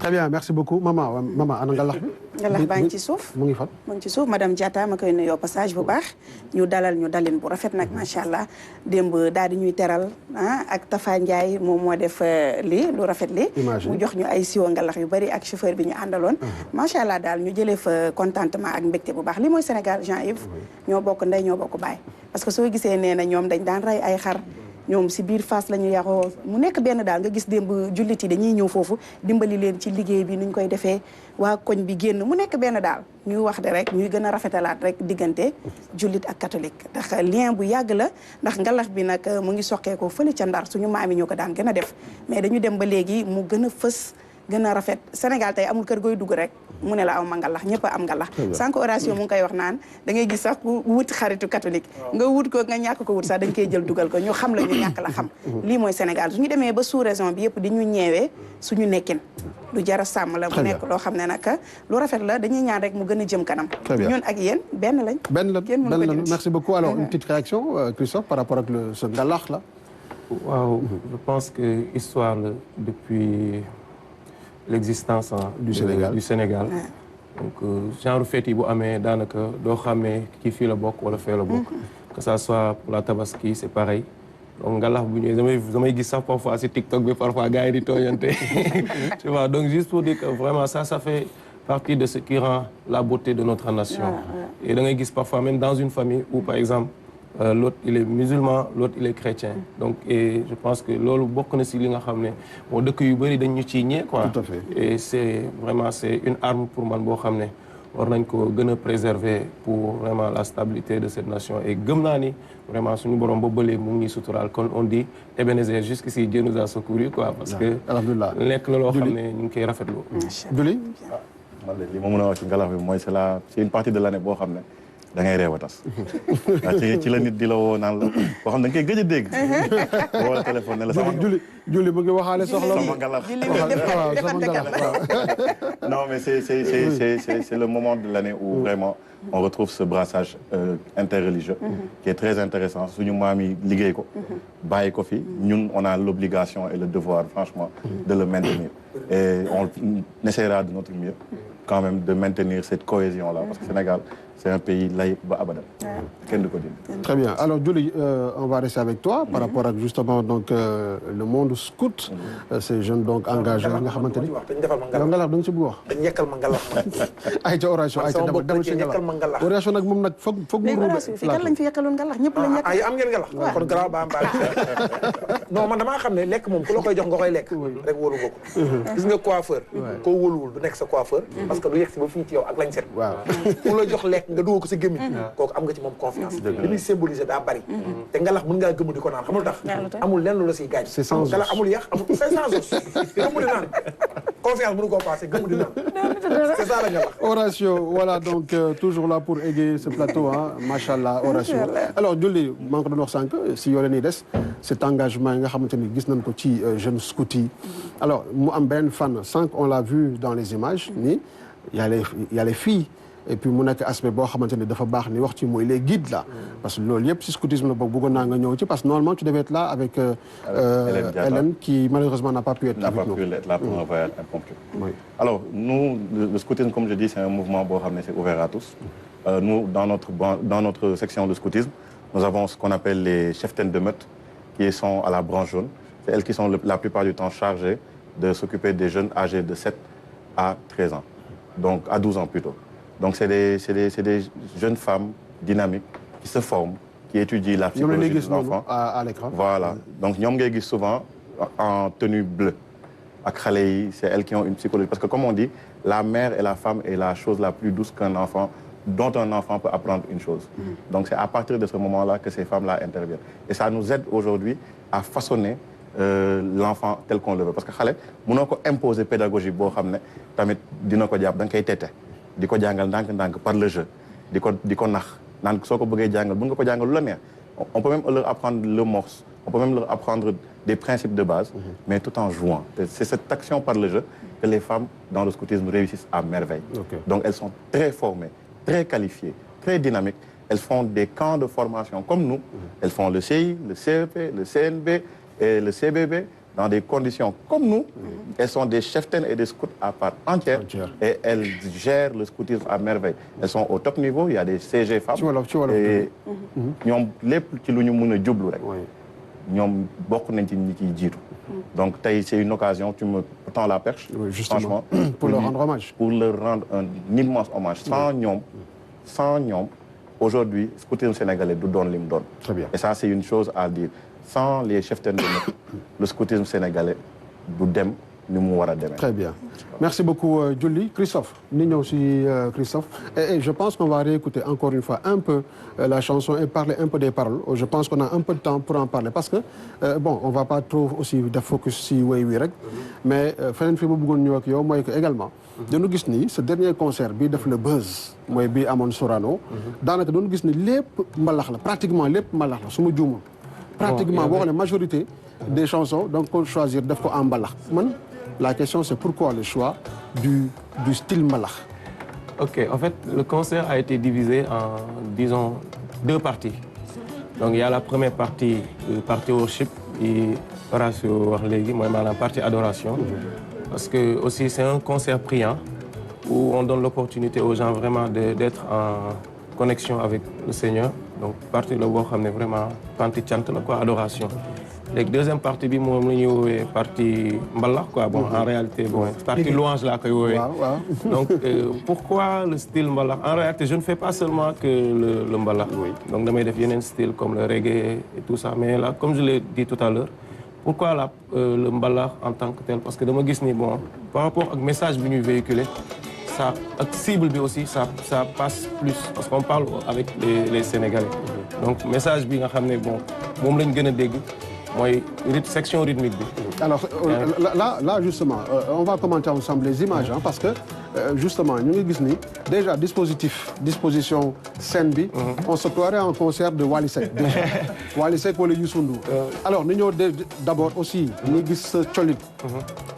Très bien, merci beaucoup. Maman, ana ngalax bi? Ngalax baa ngi ci suuf. Mu ngi fan? mu ngi ci suuf madame Diatta ma koy nuyoo passage bu baax. ñu dalal ñu dalin bu rafet nag macha allah démb daal di ñuy teral ak Tafa Ndiaye moom moo def lii lu rafet li mu jox ñu ay siwo ngalax yu bari ak chauffeur bi ñu àndaloon. macha allah daal ñu jëlee fa contentement ak mbégte bu baax li mooy Sénégal Jean-Yves. ñoo bokk ndey ñoo bokk baay. parce que soo gisee nee na ñoom dañ daan rey ay xar. ñoom si biir Fass la ñu yaroo mu nekk benn daal nga gis démb jullit yi dañuy ñëw foofu dimbali leen ci liggéey bi nuñ koy defee waa koñ bi génn mu nekk benn daal ñuy wax de rek ñuy gën a rafetalaat rek diggante jullit ak catholique ndax lien bu yàgg la ndax ngalax bi nag mu ngi soqeekoo fële ca Ndar suñu maam yi ñoo ko daan gën a def mais dañu dem ba léegi mu gën a fës gën a rafet Sénégal tey amul kër gooy dugg rek mu ne la aw ma ngalax ñëpp a am ngalax sànq Horatio mu ngi koy wax naan da ngay gis sax ku wut xaritu catholique nga wut ko nga ñàkk ko wut sax dañ koy jël dugal ko ñu xam la ñu ñàkk la xam lii mooy Sénégal suñu demee ba sous-région bi yëpp di ñu ñeewee suñu nekkin lu jara sàmm la mu nekk loo xam ne nag lu rafet la dañuy ñaan rek mu gën a jëm kanam ñun ak yéen benn lañ merci beaucoup alors une petite réaction Christophe par rapport ak ce ngalax là waaw je pense que histoire la depuis l'existence du Sénégal donc genre fête yi bu amee daanaka doo xamee kii fii la bokk wala fee la bokk que ça soit pour la tabaski c'est pareil donc ngalax bu ñëwee damay gis sax parfois si TikTok bi parfois gars yi di tooñante tu vois donc juste pour dire que vraiment ça fait partie de ce qui rend la beauté de notre nation et da ngay gis parfois même dans une famille où par exemple l'autre il est musulman l'autre il est chrétien donc et je pense que loolu bokk na si li nga xam ne moo dëkk yu bëri dañ ñu ciy ñee quoi tout à fait et c'est une arme pour man boo xam ne war nañ ko gën a préserver pour vraiment la stabilité de cette nation et gëm naa ni vraiment suñu borom ba bëlee mu ngi suturaal kon on dit Ebenezer jusqu'ici Dieu nous a secouru quoi parce que nekk la loo xam ne ñu ngi koy rafetlu Julie man de li ma mën a wax ci ngalax bi mooy c'est une partie de l'année boo xam ne da ngay réew a tas ci la nit di la woo naan la boo xam ne da nga koy gëj a dégg woo la téléphone ne la sama Julie mu ngi waxaale soxla sama ngalax non mais c'est le moment de l'année où vraiment on retrouve ce brassage interreligieux qui est très intéressant suñu maam yi liggéey ko bàyyi ko fi ñun on a l'obligation et le devoir franchement de le maintenir et on essaiera de notre mieux quand même de maintenir cette cohésion là parce que Sénégal c'est un pays laïque ba abadan kenn du ko dindi. Très bien alors Julie on va rester avec toi par rapport ak justement donc le monde scout ces jeunes donc engagés nga xamante ni yow ngalax da nga ci bëgg wax dañ yekkal ma ngalax ay ca Horatio ay ca dama ci ngalax Horatio nag moom nag foog mu ruube fi kan lañ fi yekkaloon ngalax ñëpp lañ yekk ay am ngeen ngalax kon garaaw ba am ba non man damaa xam ne lekk moom ku la koy jox nga koy lekk rek wóolu nga ko gis nga coiffeur koo wóoluwul du nekk sa coiffeur parce que du yegg si ba fii ci yow ak lañ set ku la jox lekk nga dugal ko sa gémmiñ kooku am nga ci moom confiance li muy symboliser daa bari te ngalax mën ngaa gëmm di ko naan xamul tax amul lenn lu la siy gaañ ngalax amul yàq amul 500 os gëmm di naan confiance mënu koo passé gëmm di naan c'est ça la ngalax Horatio voilà donc toujours là pour égayer ce plateau ah machallah Horatio alors Julie maa ngi ko doon wax sànq si yoo leen di des cet engagement yi nga xamante ni gis nañ ko ci jeunes scouts yi alors mu am benn fan sànq on l'a vu dans les images ni y a les filles et puis mu nekk aspect boo xamante ni dafa baax ni wax ci mooy les guides là parce que loolu yëpp si scoutisme la boobu bëggoon naa nga ñëw ci parce que normalement tu devais être là avec Hélène qui malheureusement n'a pas pu être avec nous. là pour un voyage impromptu. Alors nous le scoutisme comme je dis c'est un mouvement boo xam ne c'est ouvert à tous. Nous dans notre section de scoutisme nous avons ce qu'on appelle les cheftaines de meute qui sont à la branche jaune. C'est elles qui sont la plupart du temps chargées de s'occuper des jeunes âgés de 7 à 13 ans donc à 12 ans plutôt. Donc c'est des jeunes femmes dynamiques qui se forment, qui étudient la psychologie des enfants. À l'écran. Voilà. Donc ñoom ngay gis souvent en tenue bleue. Ak xale yi, c'est elles qui ont une psychologie parce que comme on dit, la mère et la femme est la chose la plus douce dont un enfant peut apprendre une chose. Donc c'est à partir de ce moment-là que ces femmes-là interviennent. Et ça nous aide aujourd'hui à façonner l'enfant tel qu'on le veut parce que xale mënoo ko imposer pédagogie boo xam ne tamit dina ko jàpp da nga koy tette di ko jàngal ndànk-ndànk par le jeu di ko nax naan soo ko bëggee jàngal mën nga ko jàngal lu la neex on peut même leur apprendre le morse on peut même leur apprendre des principes de base mais tout en jouant c'est cette action par le jeu que les femmes dans le scoutisme réussissent à merveille donc elles sont très formées très qualifiées très dynamiques elles font des camps de formation comme nous elles font le CI, le CEP, le CNB et le CBB dans des conditions comme nous. Elles sont des cheftaines et des scouts à part entière et elles gèrent le scoutisme à merveille. Elles sont au top niveau, il y a des CG femmes et ñoom lépp ci lu ñu mën a jublu rek ñoom bokk nañ ci ñi ciy jiitu. Donc tey c'est une occasion, tu me tends la perche, franchement, pour leur rendre hommage. Pour leur rendre un immense hommage. Sans ñoom, aujourd'hui, le scoutisme sénégalais du doon li mu doon. Très bien. Et ça, c'est une chose à dire. Sans les cheftaines de notre, le scoutisme sénégalais du dem ni mu war a demee. Très bien. Merci beaucoup, Julie. Christophe, ni ñëw si Christophe. Et je pense qu'on va réécouter encore une fois un peu la chanson et parler un peu des paroles. Je pense qu'on a un peu de temps pour en parler parce que, bon, on va pas trop aussi de focus si way wi rek. Mais feneen fi ma bëggoon ñëw ak yow mooy que également. dañu gis ni ce dernier concert bi def le buzz. mooy bi amoon Sorano. daanaka dañu gis ni lépp mbalax la pratiquement lépp mbalax la su ma juumul. pratiquement boo xoolee majorité des chansons donc qu'on choisir def ko en mbalax man la question c'est pourquoi le choix du style mbalax. Ok, en fait le concert a été divisé en disons 2 parties. Donc il y a la première partie worship et Horacio wax léegi mooy maanaam partie adoration. Parce que aussi c'est un concert priant où on donne l'opportunité aux gens vraiment d'être en connexion avec le Seigneur. Donc partie la boo xam ne vraiment partie chant la quoi adoration. léegi deuxième partie bi moom la ñuy woowee partie mbalax quoi bon en réalité bon partie louange laa koy woowee. Donc pourquoi le style mbalax en réalité je ne fais pas seulement que le mbalax. Donc damay def yeneen style comme le reggae et tout ça mais là comme je l'ai dit tout à l'heure pourquoi le mbalax en tant que tel parce que dama gis ni bon par rapport ak message bi ñuy véhiculer ça ak cible bi aussi ça passe plus parce qu'on parle avec les Sénégalais. Donc message bi nga xam ne bon moom lañ gën a dégg mooy section rythmique bi. Alors là justement on va commenter ensemble les images parce que justement ñu ngi gis ni déjà disposition scène bi. on se croirait en concert de Wally Seck déjà Wally Seck wala Youssou Ndour. Alors ñu ñëw d'abord aussi ñu gis sa colit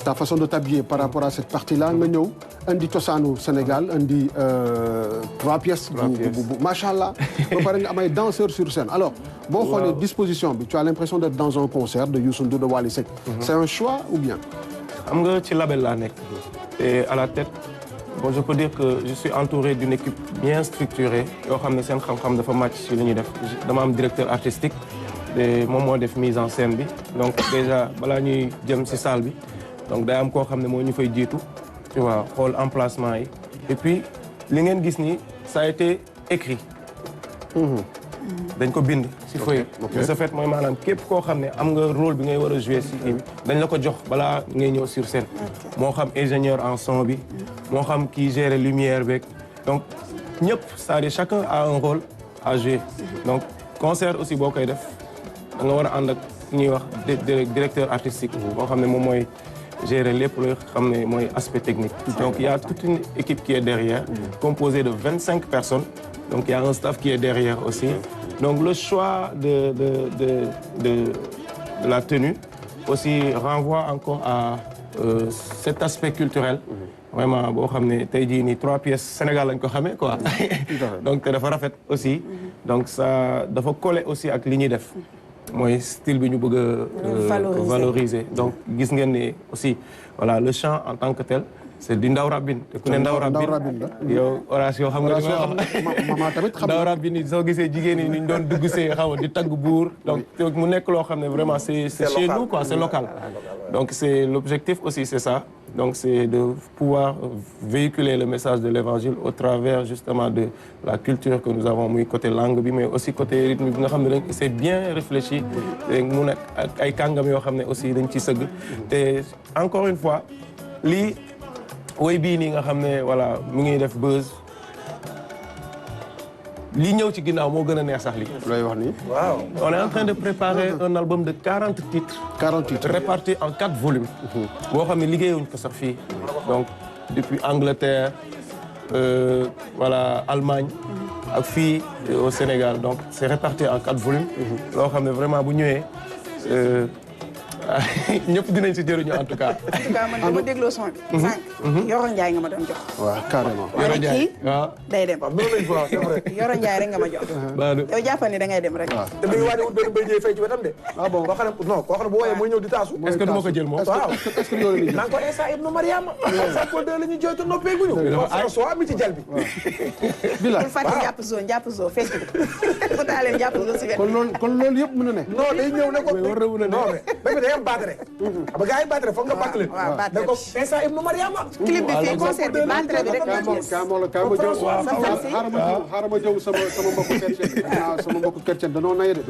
ta façon de t'habiller par rapport à cette partie-là nga ñëw indi cosaanu Sénégal indi 3 pièces bu machallah ba pare nga am ay danseurs sur scène alors boo xoolee disposition bi tu as l'impression d'être dans un concert de Youssou Ndour de Wally Seck. C'est un choix ou bien? xam nga ci label laa nekk et à la tête bon je peux dire que je suis entouré d'une équipe bien structurée yoo xam ne seen xam-xam dafa màcc ci li ñuy def dama am directeur artistique et moom moo def mise en scène bi donc déjà balaa ñuy jëm ci salle bi donc day am koo xam ne moo ñu fay jiitu tu vois xool emplacement yi et puis li ngeen gis ni ça a été écrit. dañ ko bind ci feuille de ce fait mooy maanaam képp koo xam ne am nga rôle bi ngay war a jouer ci kii bi dañ la ko jox balaa ngay ñëw sur scène moo xam ingénieur en son bi moo xam kii gérer lumière beeg donc ñëpp c'est-à-dire chacun a un rôle à jouer donc concert aussi boo koy def da nga war a ànd ak ñuy wax directeur artistique boo xam ne moom mooy gérer lépp loo xam ne mooy aspect technique donc il y a toute une équipe qui est derrière composée de 25 personnes. Donc il y a un staff qui est derrière aussi. Donc le choix de la tenue aussi renvoie encore à cet aspect culturel. Vraiment boo xam ne tey jii nii 3 pièces Sénégal lañ ko xamee quoi. Donc te dafa rafet aussi. Donc ça dafa coller aussi ak li ñuy def. mooy style bi ñu bëgg a valoriser. Donc gis ngeen ne aussi voilà le chant en tant que tel. C'est du ndaw rabin te ku ne ndaw rabin yow Horacio xam nga li ma wax ndaw rabin yi soo gisee jigéen ñi ñu doon dugg see xaw di tagg buur donc mu nekk loo xam ne vraiment c'est chez nous quoi c'est local donc c'est l'objectif aussi c'est ça donc c'est de pouvoir véhiculer le message de l'évangile au travers justement de la culture que nous avons muy côté langue bi mais aussi côté rythme bi nga xam ne c'est bien réfléchi te mu nekk ak ay kàngam yoo xam ne aussi dañ ci sëgg te encore une fois lii woy bii nii nga xam ne voilà mu ngi def buzz li ñëw ci ginnaaw moo gën a neex sax li looy wax nii. waaw. on est en train de préparer un album de 40 titres. 40 titres répartis en 4 volumes. boo xam ne liggéeyuñ ko sax fii. donc depuis Angleterre voilà Allemagne. ak fii au Sénégal donc c'est réparti en 4 volumes. loo xam ne vraiment bu ñëwee. ñëpp dinañ si jëriñu en tout cas. en tout cas man dama dégloo son bi. sànq. Yoro Ndiaye nga ma doon jox. waaw carrément. Yoro Ndiaye waaw. day dem. Yoro Ndiaye rek nga ma jox. yow jàppal ni da ngay dem rek. te mi ngi waaj a wut benn mbéy jëy fay ci wetam de. ah bon koo xam ne non koo xam ne bu wooyee mooy ñëw di taasu. est-ce que du ma ko jël moom. waaw est-ce que loolu la ñuy naan ko Essa ibnu Mariama. Sampol 2 la ñuy jooytu noppeeguñu. François mi ci jal bi. bila bul fàtte jàpp zoo fekk ko taaleen jàpp zoo si kon loolu yëpp mën na ne. non day ñëw ne ko. war na mën a ne non mais day am batterie. ba gars yi batterie foog nga batterie. waaw batterie ne ko Essa ibnu Mariama. clip bi fii concert bi batterie bi rek xaaral ma jëw sama mbokku chrétien sama mbokku chrétien danoo naye de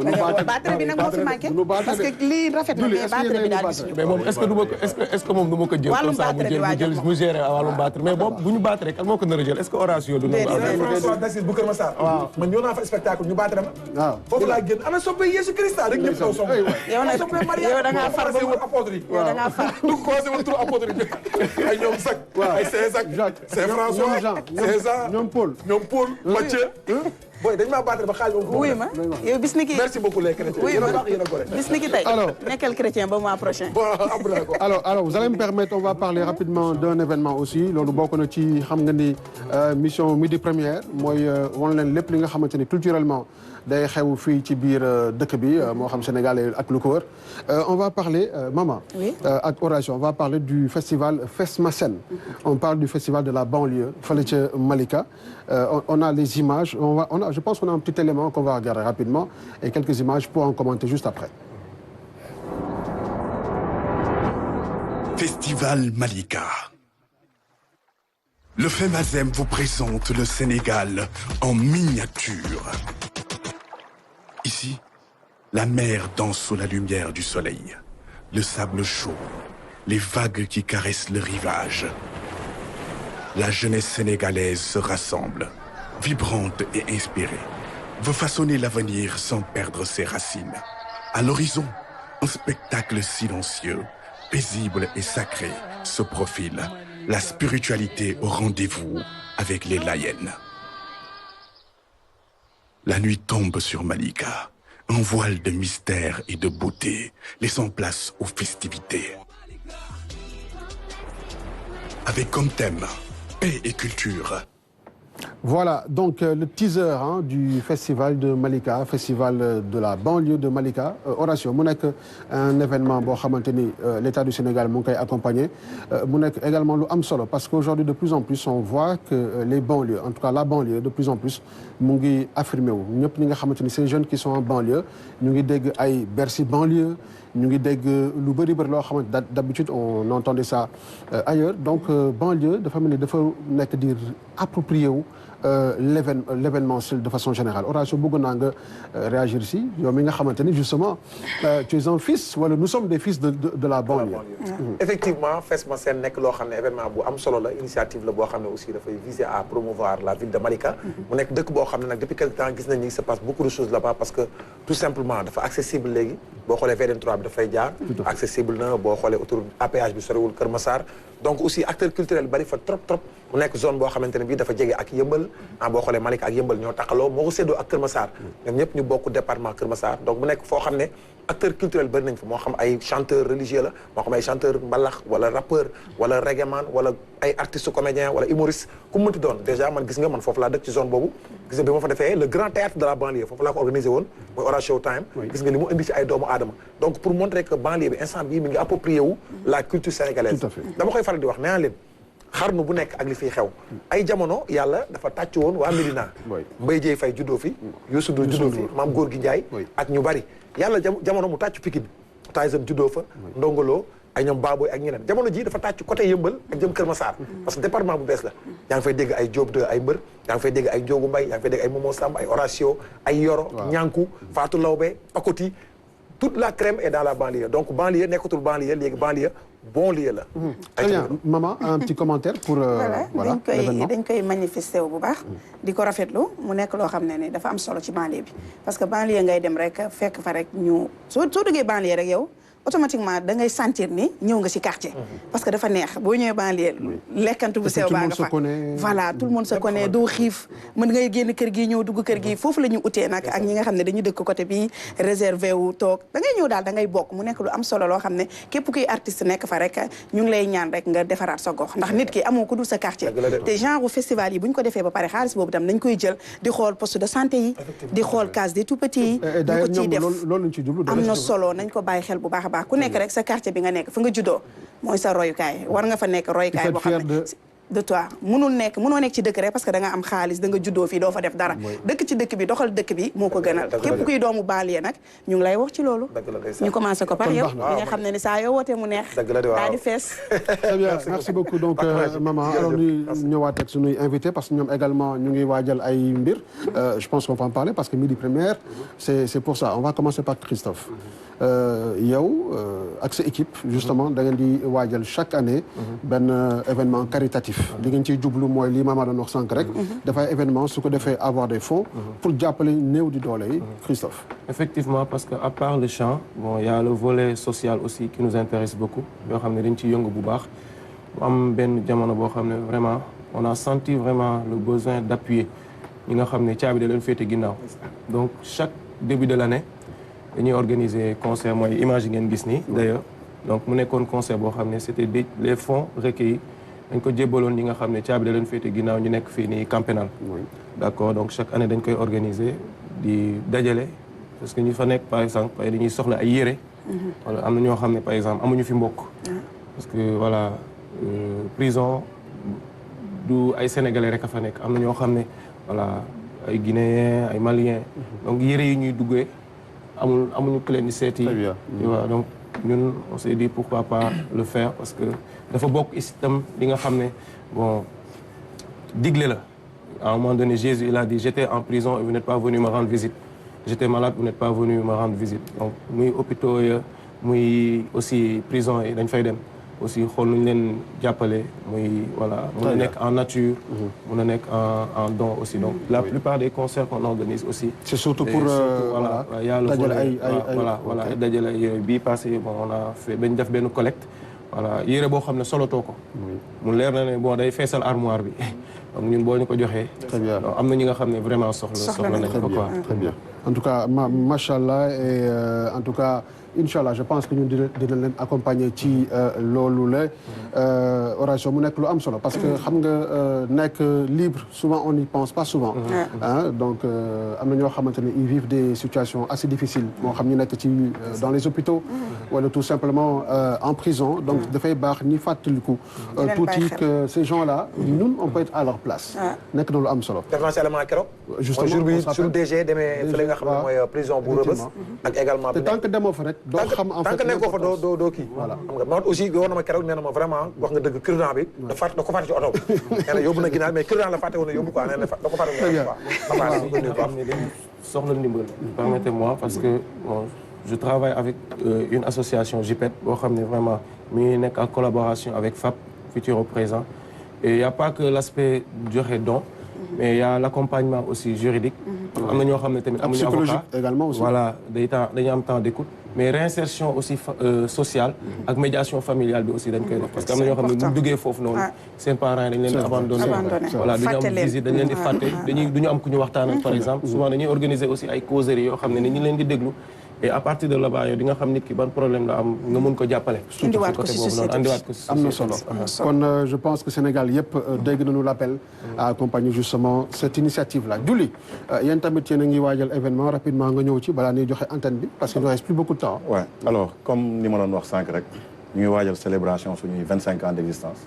batterie bi nag moo fi manqué parce que lii rafet na mais batterie bi daal gisuñu mais moom est-ce que du ma ko est-ce que moom du ma ko jël comme ça mu jël mu gérer wàllum batterie mais boobu bu ñu batterie kan moo ko nar a jël est-ce que Horatio du nangu François Dassis bu Kër Massar. waaw man ñëw naa fa spectacle ñu batterie ma. waaw foofu laa génn ana soppe Yeesu Christa rek ñëpp taw som. yow da ngaa far ba mu apôtre yi. yow da ngaa far. du commencé wul tur apôtre yi ay ñoom Sac. ay Saint-Jacques Saint François César ñoom Paul Mathieu. booy dañ maa battre ba xaalis moom. wuy ma yow bis ni ki. merci beaucoup les chrétiens. wuy ma yéen a gore. bis ni ki tey. nekkal chrétien ba mois prochain. alors vous allez me permettre on va parler rapidement d'un événement aussi loolu bokk na ci xam nga ni mission Midi Première mooy wan leen lépp li nga xamante ni culturellement day xew fii ci biir dëkk bi moo xam Sénégal ak lu ko wër on va parler maman. oui ak Horatio on va parler du festival Fesmasen. on parle du festival de la banlieue fële ca Malika on a les images je pense qu'on a un petit élément qu'on va regarder rapidement et quelques images pour en commenter juste après. Festival Malika. Le FEMASEM vous présente le Sénégal en miniature. Ici, la mer danse sous la lumière du soleil, le sable chaud, les vagues qui caressent le rivage. La jeunesse sénégalaise se rassemble, vibrante et inspirée, veut façonner l'avenir sans perdre ses racines. À l'horizon, un spectacle silencieux, paisible et sacré se profile. La spiritualité au rendez-vous avec les Layènes. La nuit tombe sur Malika, un voile de mystère et de beauté, laissant place aux festivités. Avec comme thème, paix et culture. Voilà, donc le teaser du festival de Malika, festival de la banlieue de Malika. Horatio, mu nekk un événement boo xamante ni l'État du Sénégal mu ngi koy accompagner mu nekk également lu am solo parce qu'aujourd'hui de plus en plus on voit que les banlieues, en tout cas la banlieue de plus en plus mu ngi affirmé wu ñëpp ñi nga xamante ni ces jeunes qui sont en banlieue ñu ngi dégg ay Bercy banlieue ñu ngi dégg lu bëri loo xamante d'habitude on entendait ça ailleurs donc banlieue dafa mel ni dafa nekk di approprié wu l'événementiel de façon générale. Horatio bëgg naa nga réagir ici yow mi nga xamante ni justement tu es un fils wala nous sommes des fils de la banlieue. effectivement Fesmasen nekk loo xam ne événement bu am solo la initiative la boo xam ne aussi dafay viser à promouvoir la ville de Malika. mu nekk dëkk boo xam ne nag depuis quelque temps gis nañ ni il se passe beaucoup de choses là-bas parce que tout simplement dafa accessible léegi boo xoolee VDN3 bi dafay jaar. accessible na boo xoolee autoroute à péage bi soriwul Kër Massar. donc aussi acteurs culturels bari fa trop mu nekk zone boo xamante ne bii dafa jege ak Yëmbal boo xoolee Malika ak Yëmbal ñoo taxaloo moo ko séddoo ak Kër Massar ñoom ñëpp ñu bokk département Kër Massar donc mu nekk foo xam ne acteurs culturels bari nañ fa moo xam ay chanteurs religieux la moo xam ay chanteurs mbalax wala rappeur wala reggaeman wala ay artistes comédiens wala humoristes ku mu mënti doon déjà man gis nga man foofu laa dëkk ci zone boobu gis nga bi ma fa defee le grand théâtre de la banlieue foofu laa ko organisé woon mooy Horatio Time gis nga li mu indi ci ay doomu aadama donc pour montrer que banlieue bi instant bii mi ngi approprié wu la culture sénégalaise dama koy faral di wax nee naa leen xarnu bu nekk ak li fiy xew ay jamono yàlla dafa tàcc woon waa Médina Mbaye Dieye Faye juddoo fi Youssou Ndour juddoo fi Maam Gorgui Ndiaye ak ñu bari yàlla jamono mu tàcc Pikine Tyson juddoo fa Ndongolo ay ñoom Baboy ak ñeneen jamono ji dafa tàcc côté Yëmbal ak jëm Kër Massar parce que département bu bees la yaa ngi fay dégg ay Diop de ay mbër yaa ngi fay dégg ay Ndiogu Mbaye yaa ngi fay dégg ay Momo Samb ay Horatio ay Yoro Ñanku Fatou Lawbe Pakoti toute la crème est dans la banlieue donc banlieue nekkatul banlieue léegi banlieue bon lieu la. Très bien maman un petit commentaire pour. voilà dañ koy manifester wu bu baax. di ko rafetlu mu nekk loo xam ne dafa am solo ci banlieue bi parce que banlieue ngay dem rek fekk fa rek ñu soo duggee banlieue rek yow. automatiquement da ngay sentir ni ñëw nga ci quartier. parce que dafa neex boo ñëwee banlieue lekkantu bu sew baa nga fa voilà tout le monde se connaît doo xiif mën ngay génn kër gi ñëw dugg kër gi foofu la ñu utee nag ak ñi nga xam ne dañu dëkk côté bi réservé wu toog da ngay ñëw daal da ngay bokk mu nekk lu am solo loo xam ne képp kuy artiste nekk fa rek ñu ngi lay ñaan rek nga defaraat sa gox ndax nit ki amoo ko dul sa quartier te genre festival yi bu ñu ko defee ba pare xaalis boobu tam dañ koy jël di xool poste de santé yi di xool case des tout petits yi ñu ko ciy def am na solo nañ ko bàyyi xel bu baax baax ku nekk rek sa quartier bi nga nekk fa nga juddoo mooy sa royukaay war nga fa nekk royukaay boo xam ne de toi mënoo nekk ci dëkk rek parce que da nga am xaalis da nga juddoo fii doo fa def dara dëkk ci dëkk bi doxal dëkk bi moo ko gënal képp kuy doomu banlieue nag ñu ngi lay wax ci loolu ñu commencé ko par yow li nga xam ne ni saa yoo wootee mu neex daal di fees très bien merci beaucoup donc maman alors ñu ñëwaat ak suñuy invité parce que ñoom également ñu ngi waajal ay mbir je pense qu'on va en parler parce que Midi Première c'est pour ça on va commencer par Christophe yow ak sa équipe justement da ngeen di waajal chaque année benn événement caritatif li ngeen ciy jublu mooy lii Mama doon wax sànq rek dafay événement su ko defee avoir des fonds pour jàppale néew di doole yi Christophe. Effectivement parce que à part le chant bon il y a le volet social aussi qui nous intéresse beaucoup yoo xam ne dañ ciy yëngu bu baax mu am benn jamono boo xam ne vraiment on a senti vraiment le besoin d'appuyer ñi nga xam ne caabi da leen féete ginnaaw donc chaque début de l'année dañuy organiser concert mooy image yi ngeen gis nii d'ailleurs donc mu nekkoon concert boo xam ne c'était les fonds recueillis dañ ko jébbaloon ñi nga xam ne caabi da leen féete ginnaaw ñu nekk fii nii Camp Pénal d'accord donc chaque année dañ koy organiser di dajale parce que ñu fa nekk par exemple dañuy soxla ay yére wala am na ñoo xam ne par exemple amuñu fi mbokk parce que voilà prison du ay sénégalais rek a fa nekk am na ñoo xam ne voilà ay guinéens ay maliens donc yére yi ñuy duggee amuñu ku leen di seeti waaw donc ñun on s'est dit pourquoi pas le faire parce que dafa bokk itam li nga xam ne bon digle la à un moment donné Jésus il a dit j'étais en prison et vous n'êtes pas venu me rendre visite j'étais malade vous n'êtes pas venu me rendre visite donc muy hôpitaux ya muy aussi prison yi dañ fay dem aussi xool nuñ leen jàppale muy voilà mun a nekk en nature mun a nekk en don aussi donc la plupart des concerts qu'on organise aussi c'est surtout pour voilà il y a le volet voilà dajale ay yére bii passé bon on a fait dañ def benn collecte voilà yére boo xam ne solotoo ko mu leer na ne bon day feesal armoire bi donc ñun boo ñu ko joxee très bien am na ñi nga xam ne vraiment soxla nañ ko quoi très bien en tout cas machallah et en tout cas Inch'Allah je pense que ñun dina leen accompagner ci loolu la Horatio mu nekk lu am solo parce que xam nga nekk libre souvent on n'y pense pas souvent donc am na ñoo xamante ne ils vivent des situations assez difficiles moo xam ñu nekk ci dans les hôpitaux wala tout simplement en prison donc dafay baax ñi fàttaliku tuuti que ces gens-là ñun on peut être à leur place nekk na lu am solo def naa si élément keroog justement jour bi suñu DG demee fële nga xam ne mooy prison bu Rebeuss ak également te tant que demoo fa rek doo xam en fait tant que nekkoo fa doo kii voilà xam nga man aussi war na ma keroog nee na ma vraiment wax nga dëgg cure-dent bi da ko fàtte ci oto bi nee na yóbbu na ginnaaw mais cure-dent la fàtte woon na yóbbu quoi nee na da ko fàtte woon soxla ndimbal permettez-moi parce que bon je travaille avec une association JIPET boo xam ne vraiment mi ngi nekk en collaboration avec FAP Futur au Présent et il y a pas que l'aspect joxe don mais il y a l'accompagnement aussi juridique am na ñoo xam ne tamit amuñu avocat également aussi voilà dañuy am temps d'écoute mais réinsertion aussi sociale ak médiation familiale bi aussi dañ koy def parce que am na ñoo xam ne bu duggee foofu noonu seen parents dañ leen di abandonné voilà duñu am visite dañ leen di fàtte duñu am ku ñu waxtaanal par exemple souvent dañuy organiser aussi ay causeries yoo xam ne ni ñu leen di déglu et à partir de là-bas yow di nga xam nit ki ban problème la am nga mën ko jàppale. indiwaat ko ci société am na solo kon je pense que Sénégal yëpp dégg nañu l'appel à accompagner justement cette initiative là. Julie yéen tamit yéen a ngi waajal événement rapidement nga ñëw ci balaa ñuy joxe antenne bi parce qu'il ne reste plus beaucoup de temps. Ouais alors comme ni ma doon wax sànq rek ñu ngi waajal célébration suñuy 25 ans d'existence.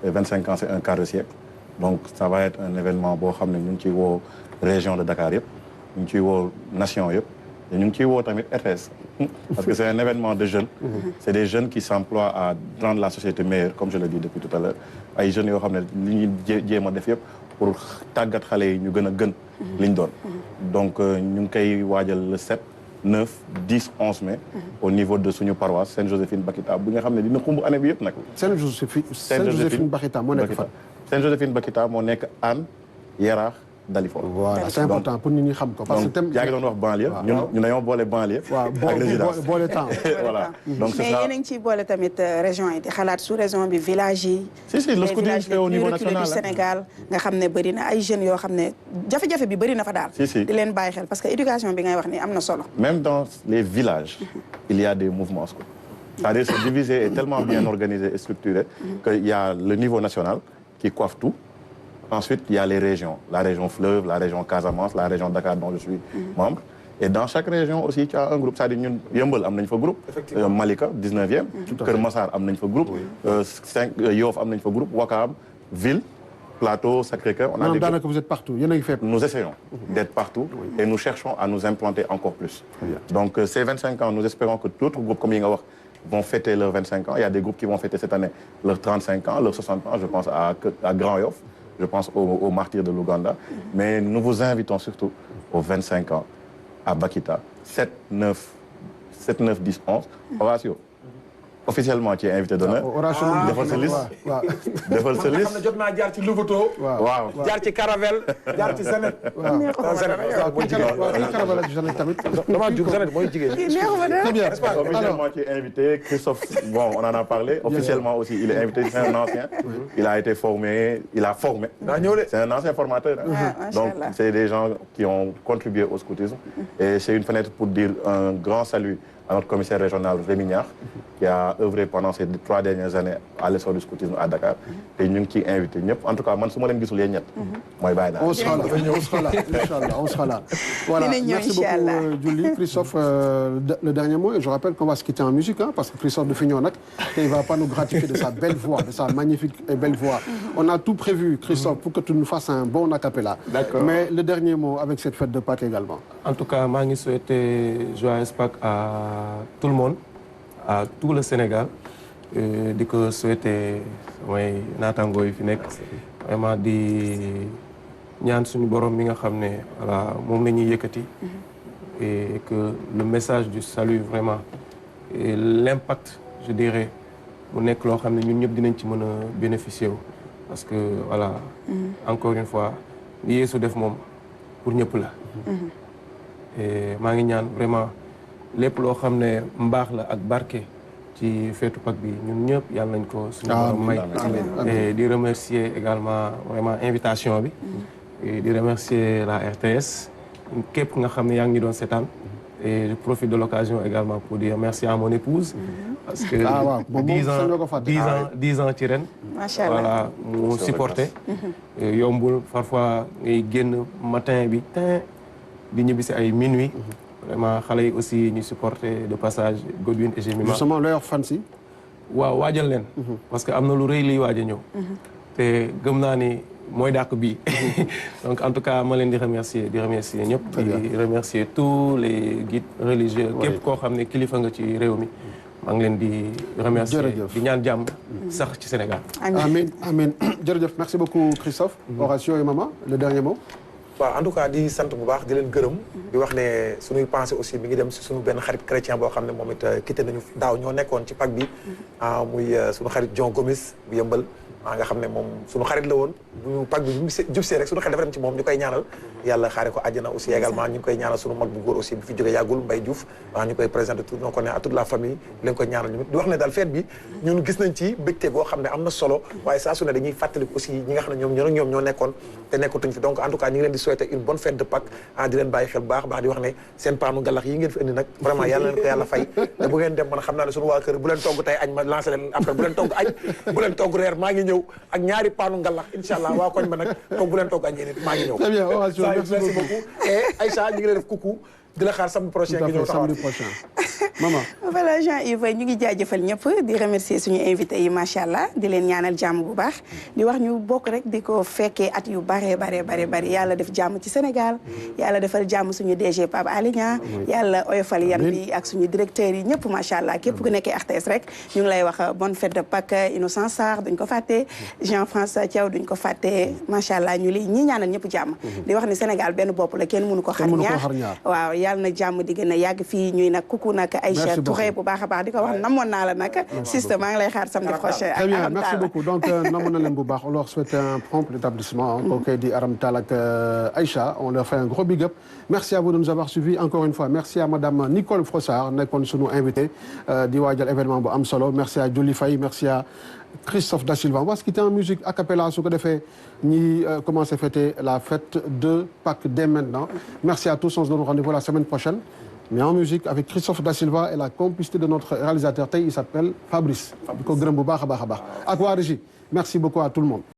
et 25 ans c'est un quart de siècle. donc ça va être un événement boo xam ne ñu ngi ciy woo région de Dakar yëpp ñu ngi ciy woo nation yëpp. et ñu ngi ciy woo tamit RTS parce que c'est un événement de jeunes c'est des jeunes qui s'emploient à rendre la société meilleure comme je le dis depuis tout à l'heure ay jeunes yoo xam ne li ñuy jéem a def yëpp pour tàggat xale yi ñu gën a gën liñ doon donc ñu ngi koy waajal le 7 9 10 11 mai. au niveau de suñu paroisse Sainte-Joséphine Bakita bi nga xam ne dina xumb année bi yëpp nag. Sainte-Joséphine Bakita moo nekk fan. Sainte-Joséphine Bakita moo nekk Hann Yaraax Dalifort. voilà c'est important pour nit ñi xam ko. parce que thème yaa ngi doon wax banlieue. ñun dañoo boole banlieue. ak résidence boole temps. voilà donc mais yéen a ngi ciy boole tamit région yi di xalaat sous région bi village yi. si le scouting fait au niveau national du Sénégal nga xam ne bëri na ay jeunes yoo xam ne jafe-jafe bi bëri na fa daal. di leen bàyyi xel parce que éducation bi ngay wax ni am na solo. même dans les villages il y a des mouvements scouts. c'est-à-dire que divisé est tellement bien organisé et structuré qu'il y a le niveau national qui coiffe tout. Ensuite, il y a les régions. La région Fleuve, la région Casamance, la région Dakar dont je suis membre. Et dans chaque région aussi, il y a un groupe. C'est-à-dire ñun Yeumbeul am nañ fa groupe. Malika 19e. Kër Massar am nañ fa groupe. Yoff am nañ fa groupe. Ouakam, Ville, Plateau, Sacré-Cœur. On a daanaka vous êtes partout. Yéen a ngi fépp. Nous essayons d'être partout et nous cherchons à nous implanter encore plus. Donc ces 25 ans, nous espérons que d'autres groupes comme yi nga wax vont fêter leurs 25 ans. Il y a des groupes qui vont fêter cette année leurs 35 ans, leurs 60 ans. Je pense à Grand Yoff. Je pense aux martyrs de l'Ouganda. Mais nous vous invitons surtout aux 25 ans à Bakita, 7, 9, 10, 11. Horatio, officiellement tu es invité d'honneur. defal sa liste. defal sa liste. xam ne jot naa jaar ci Louveteau. waaw jaar ci Caravelle. jaar ci Zenet. waaw Caravelle ak Zenet tamit. damaa jug Zenet mooy jigéen. très bien. Officiellement tu es invité. Christophe, bon, on en a parlé. Officiellement aussi, il est invité. C'est un ancien. Il a été formé. Il a formé. C'est un ancien formateur. Donc, c'est des gens qui ont contribué au scoutisme. Et c'est une fenêtre pour dire un grand salut à notre commissaire régional Rémi Niakh, qui a œuvré pendant ces 3 dernières années à l'essor du scoutisme à Dakar. Et ñu ngi ciy invité ñëpp en tout cas man su ma leen gisul yéen ñett. mooy bàyyi daal. on sera là inchallah on sera là. Voilà merci beaucoup Julie. Christophe le dernier mot et je rappelle qu'on va se quitter en musique parce que Christophe de Fignon nag il va pas nous gratifier de sa belle voix, de sa magnifique et belle voix. On a tout prévu Christophe pour que tu nous fasses un bon a cappella. D'accord. Mais le dernier mot avec cette fête de Pâques également. En tout cas maa ngi souhaiter joyeuses Pâques à tout le monde, à tout le Sénégal. Di ko souhaiter mooy naataangoo yi fi nekk vraiment di ñaan suñu borom mi nga xam ne voilà moom la ñuy yëkkati. Et que le message du salut vraiment et l'impact je dirais mu nekk loo xam ne ñun ñëpp dinañ ci mën a bénéficier wu. Parce que voilà encore une fois li Yeesu def moom pour ñëpp la. Et maa ngi ñaan vraiment lépp loo xam ne mbaax la ak barke ci feetu Pâques bi ñun ñëpp yàlla nañ ko suñu borom may. Et di remercier également vraiment invitation bi. Et di remercier la RTS képp nga xam ne yaa ngi doon seetaan. Et je profite de l'occasion également pour dire merci à mon épouse. Parce que 10 ans ci ren. Macha Allah. Voilà mu supporté. yombul parfois ngay génn matin bi di ñibbi si ay minuit. Vraiment xale yi aussi ñu supporté de passage Godwin et Jemima. Justement looy wax fan si. waaw waajal leen. parce que am na lu rëy liy waaj a ñëw. te gëm naa ni mooy dàq bii. donc en tout cas ma leen di remercier ñëpp. di remercier tous les guides religieux. képp koo xam ne kilifa nga ci réew mi. maa ngi leen di remercier di ñaan jàmm sax ci Sénégal. amiin amiin jërëjëf merci beaucoup Christophe. Horatio et Mama le dernier mot. waaw en tout cas di sant bu baax di leen gërëm. di wax ne suñuy pensée aussi mi ngi dem si suñu benn xarit chrétien boo xam ne moom it quitté nañu daaw ñoo nekkoon ci Pâques bi. muy suñu xarit John Gomis bu Yëmbal. nga xam ne moom suñu xarit la woon bu Pâques bi bu jub see rek suñu xel dafa dem ci moom ñu koy ñaanal yàlla xaare ko àjjana aussi également ñu ngi koy ñaanal suñu mag bu góor aussi bi fi jógee yàggul Mbaye Diouf ñu koy présenté tout donc on est à toute la famille leen koy ñaanal ñu di wax ne daal fête bi ñun gis nañ ci bégte goo xam ne am na solo waaye saa su ne dañuy fàttaliku aussi ñi nga xam ne ñoom ñoo nekkoon te nekkatuñ fi donc en tout cas ñu ngi leen di souhaiter une bonne fête de Pâques di leen bàyyi xel baax baax di wax ne seen paanu ngalax yi ngeen fi indi nag vraiment yàlla leen ko yàlla fay te bu ngeen dem man xam naa ne suñu waa kër bu leen togg tey añ ma lancé leen après bu leen togg añ bu leen togg reer maa ngi ñëw ak ñaari paanu ngalax inshallah waa koñ ba nag toog bu leen togg añ yéen it maa ngi ñëw. Très bien, merci beaucoup. Et Aïcha ñu ngi leen def coucou di la xaar samedi prochain nga ñëw samedi prochain maman. Voilà Jean-Yves ñu ngi jaajëfal ñëpp di remercier suñu invité yi macha allah di leen ñaanal jàmm bu baax di wax ñu bokk rek di ko fekkee at yu bare yàlla def jàmm ci Sénégal yàlla defal jàmm suñu DG Pape Alé Niang yàlla oyofal yan bi ak suñu directeurs yi ñëpp macha allah képp ku nekkee RTS rek ñu ngi lay wax bonne fête de Pâques Innocent Sarr duñ ko fàtte Jean-François Thiaw duñ ko fàtte macha allah ñu li ñi ñaanal ñëpp jàmm di wax ni Sénégal benn bopp la kenn mënu ko xar ñaar waaw yàlla na jàmm di gën a yàgg fii ñuy nag kuku nag Aïcha Touré bu baax a baax di ko wax namoon naa la nag sister maa ngi lay xaar samedi prochain. Très bien, merci beaucoup. Donc namoon na leen bu baax on leur souhaite un prompt rétablissement. kooku di Aram Tall ak Aïcha on leur fait un gros big up. Merci à vous de nous avoir suivis encore une fois. Merci à madame Nicole Frossard nekkoon sunu invité di waajal événement bu am solo. Merci à Julie Faye, merci à Christophe Da Silva. On va se quitter en musique a cappella su ko defee ñi commencer fêter la fête de Pâques dès maintenant. Merci à tous, on se donne rendez-vous la semaine prochaine. Mais en musique avec Christophe Da Silva et la complicité de notre réalisateur tey il s'appelle Fabrice. di ko gërëm bu baax a baax a baax. ak waa régie. Merci beaucoup à tout le monde.